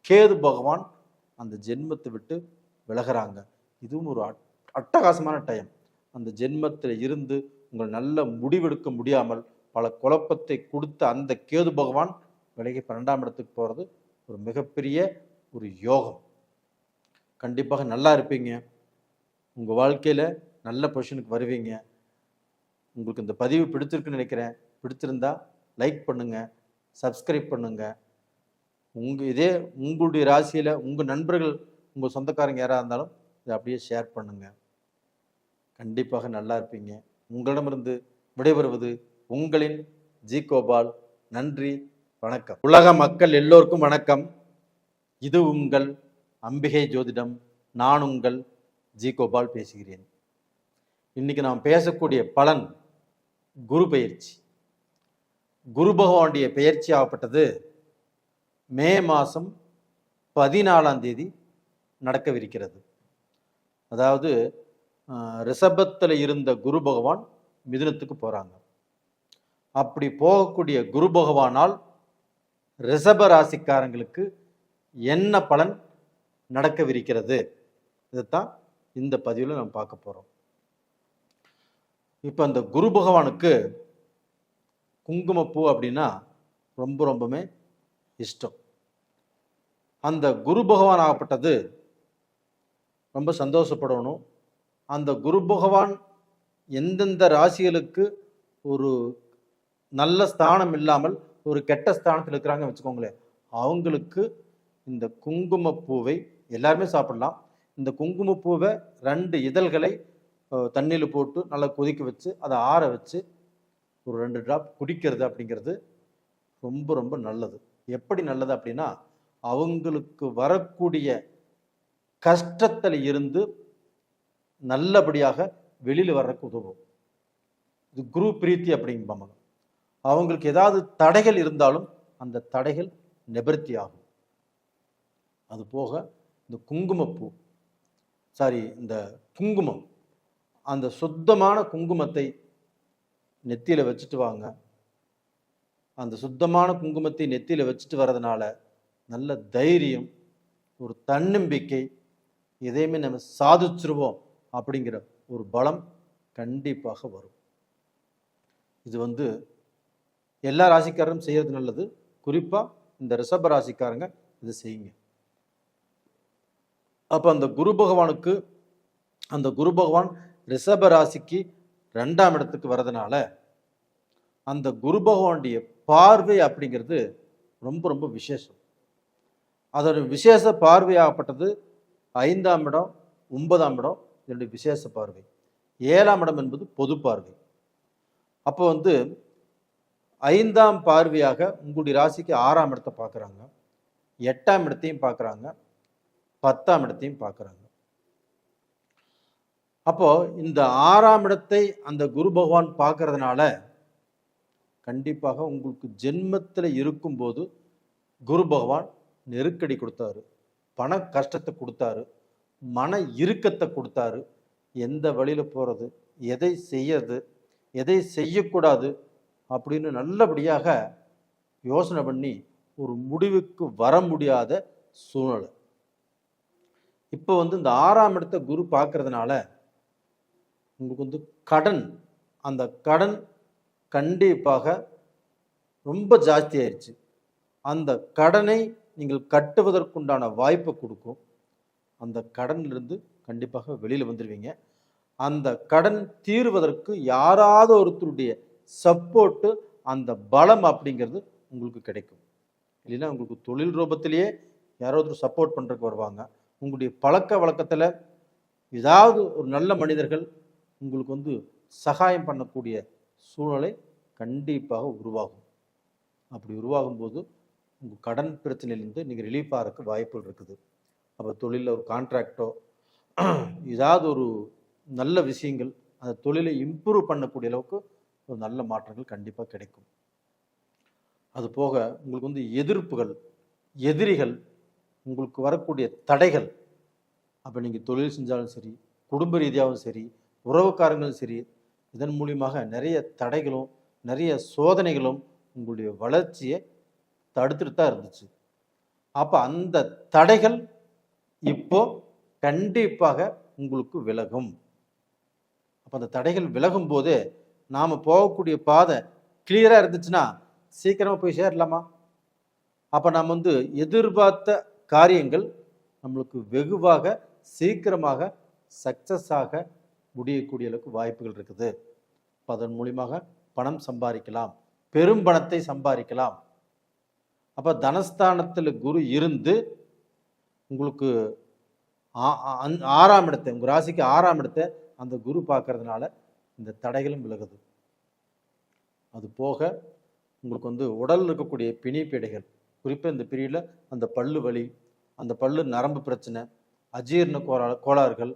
[SPEAKER 1] கேது பகவான் அந்த ஜென்மத்தை விட்டு விலகிறாங்க. இதுவும் ஒரு அட்டகாசமான டைம். அந்த ஜென்மத்தில் இருந்து உங்கள் நல்ல முடிவெடுக்க முடியாமல் பல குழப்பத்தை கொடுத்த அந்த கேது பகவான் விலகி 12ஆம் இடத்துக்கு போகிறது ஒரு மிகப்பெரிய ஒரு யோகம். கண்டிப்பாக நல்லா இருப்பீங்க. உங்கள் வாழ்க்கையில் நல்ல பொசிஷனுக்கு வருவீங்க. உங்களுக்கு இந்த பதிவு பிடிச்சிருக்குன்னு நினைக்கிறேன். பிடிச்சிருந்தா லைக் பண்ணுங்கள், சப்ஸ்கிரைப் பண்ணுங்கள். இதே உங்களுடைய ராசியில் உங்கள் நண்பர்கள், உங்கள் சொந்தக்காரங்க யாராக இருந்தாலும் இதை அப்படியே ஷேர் பண்ணுங்கள். கண்டிப்பாக நல்லா இருப்பீங்க. உங்களிடமிருந்து விடைபெறுவது உங்களின் ஜி கோபால். நன்றி, வணக்கம். உலக மக்கள் எல்லோருக்கும் வணக்கம். இது உங்கள் அம்பிகை ஜோதிடம். நான் உங்கள் ஜி கோபால் பேசுகிறேன். இன்னைக்கு நாம் பேசக்கூடிய பலன் குரு பெயர்ச்சி. குரு பகவானுடைய பெயர்ச்சி ஆகப்பட்டது மே மாதம் 14ஆம் தேதி நடக்கவிருக்கிறது. அதாவது ரிஷபத்தில் இருந்த குரு பகவான் மிதுனத்துக்கு போகிறாங்க. அப்படி போகக்கூடிய குரு பகவானால் ரிஷப ராசிக்காரங்களுக்கு என்ன பலன் நடக்கவிருக்கிறது, இதைத்தான் இந்த பதிவில் நம்ம பார்க்க போகிறோம். இப்போ அந்த குரு பகவானுக்கு குங்குமப்பூ அப்படின்னா ரொம்பவுமே இஷ்டம். அந்த குரு பகவான் ஆகப்பட்டது ரொம்ப சந்தோஷப்படணும். அந்த குரு பகவான் எந்தெந்த ராசிகளுக்கு ஒரு நல்ல ஸ்தானம் இல்லாமல் ஒரு கெட்ட ஸ்தானத்தில் இருக்கிறாங்க வச்சுக்கோங்களேன், அவங்களுக்கு இந்த குங்குமப்பூவை எல்லாருமே சாப்பிடலாம். இந்த குங்குமப்பூவை 2 இதழ்களை தண்ணியில் போட்டு நல்லா கொதிக்க வச்சு அதை ஆற வச்சு ஒரு 2 டிராப் குடிக்கிறது அப்படிங்கிறது ரொம்ப ரொம்ப நல்லது. எப்படி நல்லது அப்படின்னா, அவங்களுக்கு வரக்கூடிய கஷ்டத்தில் இருந்து நல்லபடியாக வெளியில் வர்றதுக்கு உதவும். இது குரு பிரீத்தி அப்படிம்பாங்க. அவங்களுக்கு ஏதாவது தடைகள் இருந்தாலும் அந்த தடைகள் நிவர்த்தி ஆகும். அது போக இந்த குங்குமப்பூ இந்த குங்குமம், அந்த சுத்தமான குங்குமத்தை நெத்தியில் வச்சுட்டு வாங்க. அந்த சுத்தமான குங்குமத்தை நெத்தியில் வச்சுட்டு வர்றதுனால நல்ல தைரியம், ஒரு தன்னம்பிக்கை, எதையுமே நம்ம சாதிச்சிருவோம் அப்படிங்கிற ஒரு பலம் கண்டிப்பாக வரும். இது எல்லா ராசிக்காரரும் செய்யறது நல்லது. குறிப்பாக இந்த ரிஷப ராசிக்காரங்க இது செய்யுங்க. அப்போ அந்த குரு பகவான் ரிஷப ராசிக்கு 2ஆம் இடத்துக்கு வர்றதுனால அந்த குரு பகவானுடைய பார்வை அப்படிங்கிறது ரொம்ப ரொம்ப விசேஷம். அதோட விசேஷ பார்வையாகப்பட்டது 5ஆம் இடம், 9ஆம் இடம், இதனுடைய விசேஷ பார்வை. 7ஆம் இடம் என்பது பொது பார்வை. அப்போ 5ஆம் பார்வையாக உங்களுடைய ராசிக்கு 6ஆம் இடத்தை பார்க்குறாங்க, 8ஆம் இடத்தையும் பார்க்குறாங்க, 10ஆம் இடத்தையும் பார்க்குறாங்க. அப்போ இந்த 6ஆம் இடத்தை அந்த குரு பகவான் பார்க்கறதுனால கண்டிப்பாக உங்களுக்கு ஜென்மத்தில் இருக்கும்போது குரு பகவான் நெருக்கடி கொடுத்தாரு, பண கஷ்டத்தை கொடுத்தாரு, மன இறுக்கத்தை கொடுத்தாரு. எந்த வழியில் போகிறது, எதை செய்யறது, எதை செய்யக்கூடாது அப்படின்னு நல்லபடியாக யோசனை பண்ணி ஒரு முடிவுக்கு வர முடியாத சூழ்நிலை. இப்போ இந்த 6ஆம் இடத்தை குரு பார்க்கறதுனால உங்களுக்கு கடன், அந்த கடன் கண்டிப்பாக ரொம்ப ஜாஸ்தி ஆயிடுச்சு. அந்த கடனை நீங்கள் கட்டுவதற்குண்டான வாய்ப்பை கொடுக்கும். அந்த கடனிலிருந்து கண்டிப்பாக வெளியில் வந்துடுவீங்க. அந்த கடன் தீர்வதற்கு யாராவது ஒருத்தருடைய சப்போர்ட்டு, அந்த பலம் அப்படிங்கிறது உங்களுக்கு கிடைக்கும். இல்லைன்னா உங்களுக்கு தொழில் ரூபத்திலேயே யாரோ ஒருத்தர் சப்போர்ட் பண்ணுறதுக்கு வருவாங்க. உங்களுடைய பழக்க வழக்கத்தில் ஏதாவது ஒரு நல்ல மனிதர்கள் உங்களுக்கு வந்து சகாயம் பண்ணக்கூடிய சூழ்நிலை கண்டிப்பாக உருவாகும். அப்படி உருவாகும் போது உங்கள் கடன் பிரச்சனையிலேருந்து நீங்கள் ரிலீஃப் ஆகிறதுக்கு வாய்ப்புகள் இருக்குது. அப்போ தொழிலில் ஒரு கான்ட்ராக்டோ ஏதாவது ஒரு நல்ல விஷயங்கள் அந்த தொழிலை இம்ப்ரூவ் பண்ணக்கூடிய அளவுக்கு ஒரு நல்ல மாற்றங்கள் கண்டிப்பாக கிடைக்கும். அது போக உங்களுக்கு வந்து எதிர்ப்புகள், எதிரிகள், உங்களுக்கு வரக்கூடிய தடைகள், அப்போ நீங்கள் தொழில் செஞ்சாலும் சரி, குடும்ப ரீதியாகவும் சரி, உறவுக்காரங்களும் சரி, இதன் மூலியமாக நிறைய தடைகளும் நிறைய சோதனைகளும் உங்களுடைய வளர்ச்சியை தடுத்துட்டு தான் இருந்துச்சு. அப்போ அந்த தடைகள் இப்போ கண்டிப்பாக உங்களுக்கு விலகும். அப்போ அந்த தடைகள் விலகும் போது நாம் போகக்கூடிய பாதை கிளியராக இருந்துச்சுன்னா சீக்கிரமாக போய் சேரலாமா? அப்போ நாம் வந்து எதிர்பார்த்த காரியங்கள் நம்மளுக்கு வெகுவாக சீக்கிரமாக சக்சஸ் ஆக முடியக்கூடிய அளவுக்கு வாய்ப்புகள் இருக்குது. அதன் மூலியமாக பணம் சம்பாதிக்கலாம், பெரும் பணத்தை சம்பாதிக்கலாம். அப்போ தனஸ்தானத்தில் குரு இருந்து உங்களுக்கு 6ஆம் இடத்தை, உங்கள் ராசிக்கு 6ஆம் இடத்தை அந்த குரு பார்க்கறதுனால இந்த தடைகளும் விலகுது. அது போக உங்களுக்கு வந்து உடலில் இருக்கக்கூடிய பிணிப்பீடைகள், குறிப்பாக இந்த பீரியடில் அந்த பல்லு வலி, அந்த பல்லு நரம்பு பிரச்சனை, அஜீரண கோளாறுகள்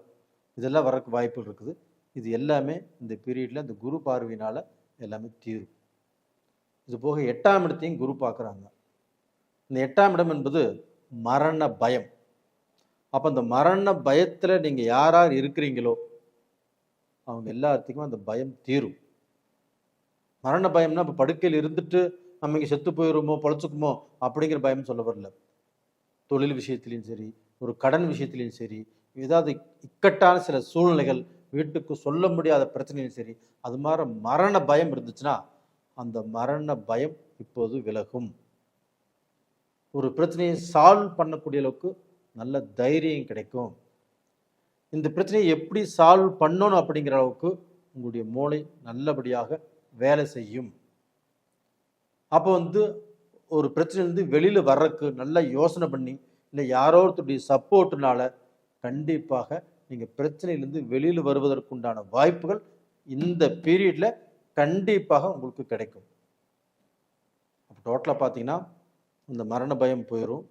[SPEAKER 1] இதெல்லாம் வரக்கு வாய்ப்புகள் இருக்குது. இது எல்லாமே இந்த பீரியடில் இந்த குரு பார்வையினால் எல்லாமே தீரும். இது போக 8ஆம் இடத்தையும் குரு பார்க்குறாங்க. இந்த 8ஆம் இடம் என்பது மரண பயம். அப்போ அந்த மரண பயத்தில் நீங்கள் யார் யார் இருக்கிறீங்களோ அவங்க எல்லாத்துக்கும் அந்த பயம் தீரும். மரண பயம்னா இப்போ படுக்கையில் இருந்துட்டு நம்ம இங்கே செத்து போயிடுமோ பொழைச்சிக்குமோ அப்படிங்கிற பயம் சொல்ல வரல. தொழில் விஷயத்துலையும் சரி, ஒரு கடன் விஷயத்துலையும் சரி, ஏதாவது இக்கட்டான சில சூழ்நிலைகள், வீட்டுக்கு சொல்ல முடியாத பிரச்சனையும் சரி, அது மாதிரி மரண பயம் இருந்துச்சுன்னா அந்த மரண பயம் இப்போது விலகும். ஒரு பிரச்சனையை சால்வ் பண்ணக்கூடிய அளவுக்கு நல்ல தைரியம் கிடைக்கும். இந்த பிரச்சனையை எப்படி சால்வ் பண்ணணும் அப்படிங்கிற அளவுக்கு உங்களுடைய மூளை நல்லபடியாக வேலை செய்யும். அப்போ வந்து ஒரு பிரச்சனையிலேருந்து வெளியில் வர்றதுக்கு நல்லா யோசனை பண்ணி, இல்லை யாரோ ஒருத்தருடைய சப்போர்ட்டுனால கண்டிப்பாக நீங்கள் பிரச்சனையிலேருந்து வெளியில் வருவதற்குண்டான வாய்ப்புகள் இந்த பீரியடில் கண்டிப்பாக உங்களுக்கு கிடைக்கும். அப்போ டோட்டலாக பார்த்தீங்கன்னா இந்த மரண பயம் போயிடும்,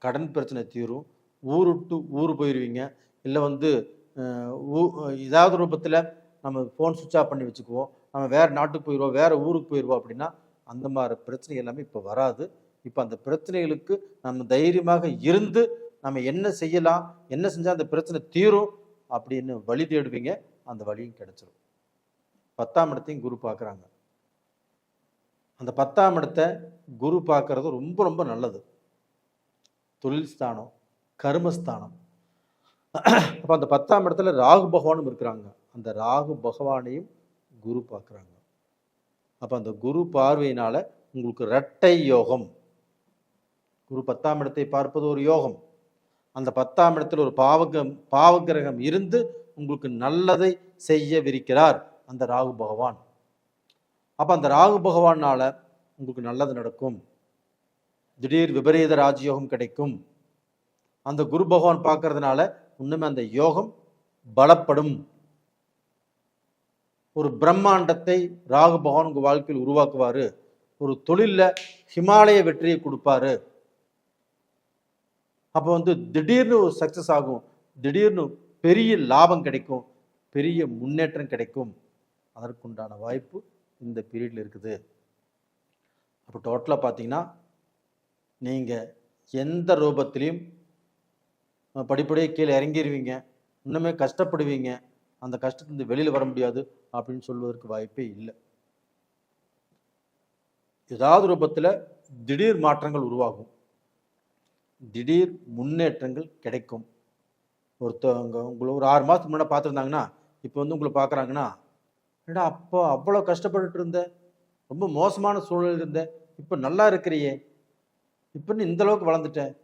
[SPEAKER 1] கடன் பிரச்சனை தீரும், ஊர் விட்டு ஊர் போயிடுவீங்க. இல்லை வந்து ஏதாவது ரூபத்தில் நம்ம ஃபோன் சுவிட்ச் ஆஃப் பண்ணி வச்சுக்குவோம், நம்ம வேறு நாட்டுக்கு போயிடுவோம், வேறு ஊருக்கு போயிடுவோம். அப்படின்னா அந்த மாதிரி பிரச்சனை எல்லாமே இப்போ வராது. இப்போ அந்த பிரச்சனைகளுக்கு நம்ம தைரியமாக இருந்து நம்ம என்ன செய்யலாம், என்ன செஞ்சால் அந்த பிரச்சனை தீரும் அப்படின்னு வழி தேடுவீங்க. அந்த வழியும் கிடைச்சிடும். 10ஆம் இடத்தையும் குரு பார்க்குறாங்க. அந்த 10ஆம் இடத்தை குரு பார்க்கறது ரொம்ப ரொம்ப நல்லது. தொழில் ஸ்தானம், கர்மஸ்தானம். அப்போ அந்த 10ஆம் இடத்துல ராகு பகவானும் இருக்கிறாங்க. அந்த ராகு பகவானையும் குரு பார்க்குறாங்க. அப்போ அந்த குரு பார்வையினால உங்களுக்கு இரட்டை யோகம். குரு 10ஆம் இடத்தை பார்ப்பது ஒரு யோகம். அந்த 10ஆம் இடத்துல ஒரு பாவகிரகம் இருந்து உங்களுக்கு நல்லதை செய்யவிருக்கிறார் அந்த ராகு பகவான். அப்போ அந்த ராகு பகவானால உங்களுக்கு நல்லது நடக்கும். திடீர் விபரீத ராஜயோகம் கிடைக்கும். அந்த குரு பகவான் பார்க்கறதுனால இன்னுமே அந்த யோகம் பலப்படும். ஒரு பிரம்மாண்டத்தை ராகு பகவான் உங்கள் வாழ்க்கையில் உருவாக்குவார். ஒரு தொழிலில் ஹிமாலய வெற்றியை கொடுப்பாரு. அப்போ வந்து திடீர்னு ஒரு சக்ஸஸ் ஆகும், திடீர்னு பெரிய லாபம் கிடைக்கும், பெரிய முன்னேற்றம் கிடைக்கும். அதற்குண்டான வாய்ப்பு இந்த பீரியடில் இருக்குது. அப்போ டோட்டலாக பார்த்தீங்கன்னா நீங்கள் எந்த ரூபத்திலையும் படிப்படியே கீழே இறங்கிடுவீங்க, இன்னுமே கஷ்டப்படுவீங்க, அந்த கஷ்டத்துலேருந்து வெளியில் வர முடியாது அப்படின்னு சொல்வதற்கு வாய்ப்பே இல்லை. ஏதாவது ரூபத்தில் திடீர் மாற்றங்கள் உருவாகும், திடீர் முன்னேற்றங்கள் கிடைக்கும். ஒருத்தவங்க உங்களை ஒரு 6 மாதத்துக்கு முன்னாடி பார்த்துருந்தாங்கன்னா இப்போ வந்து உங்களை பார்க்குறாங்கன்னா, ஏடா அப்போ அவ்வளோ கஷ்டப்பட்டுட்டு இருந்தேன், ரொம்ப மோசமான சூழ்நிலை இருந்தேன், இப்போ நல்லா இருக்கிறியே, இப்போ இந்த அளவுக்கு வளர்ந்துட்டேன்,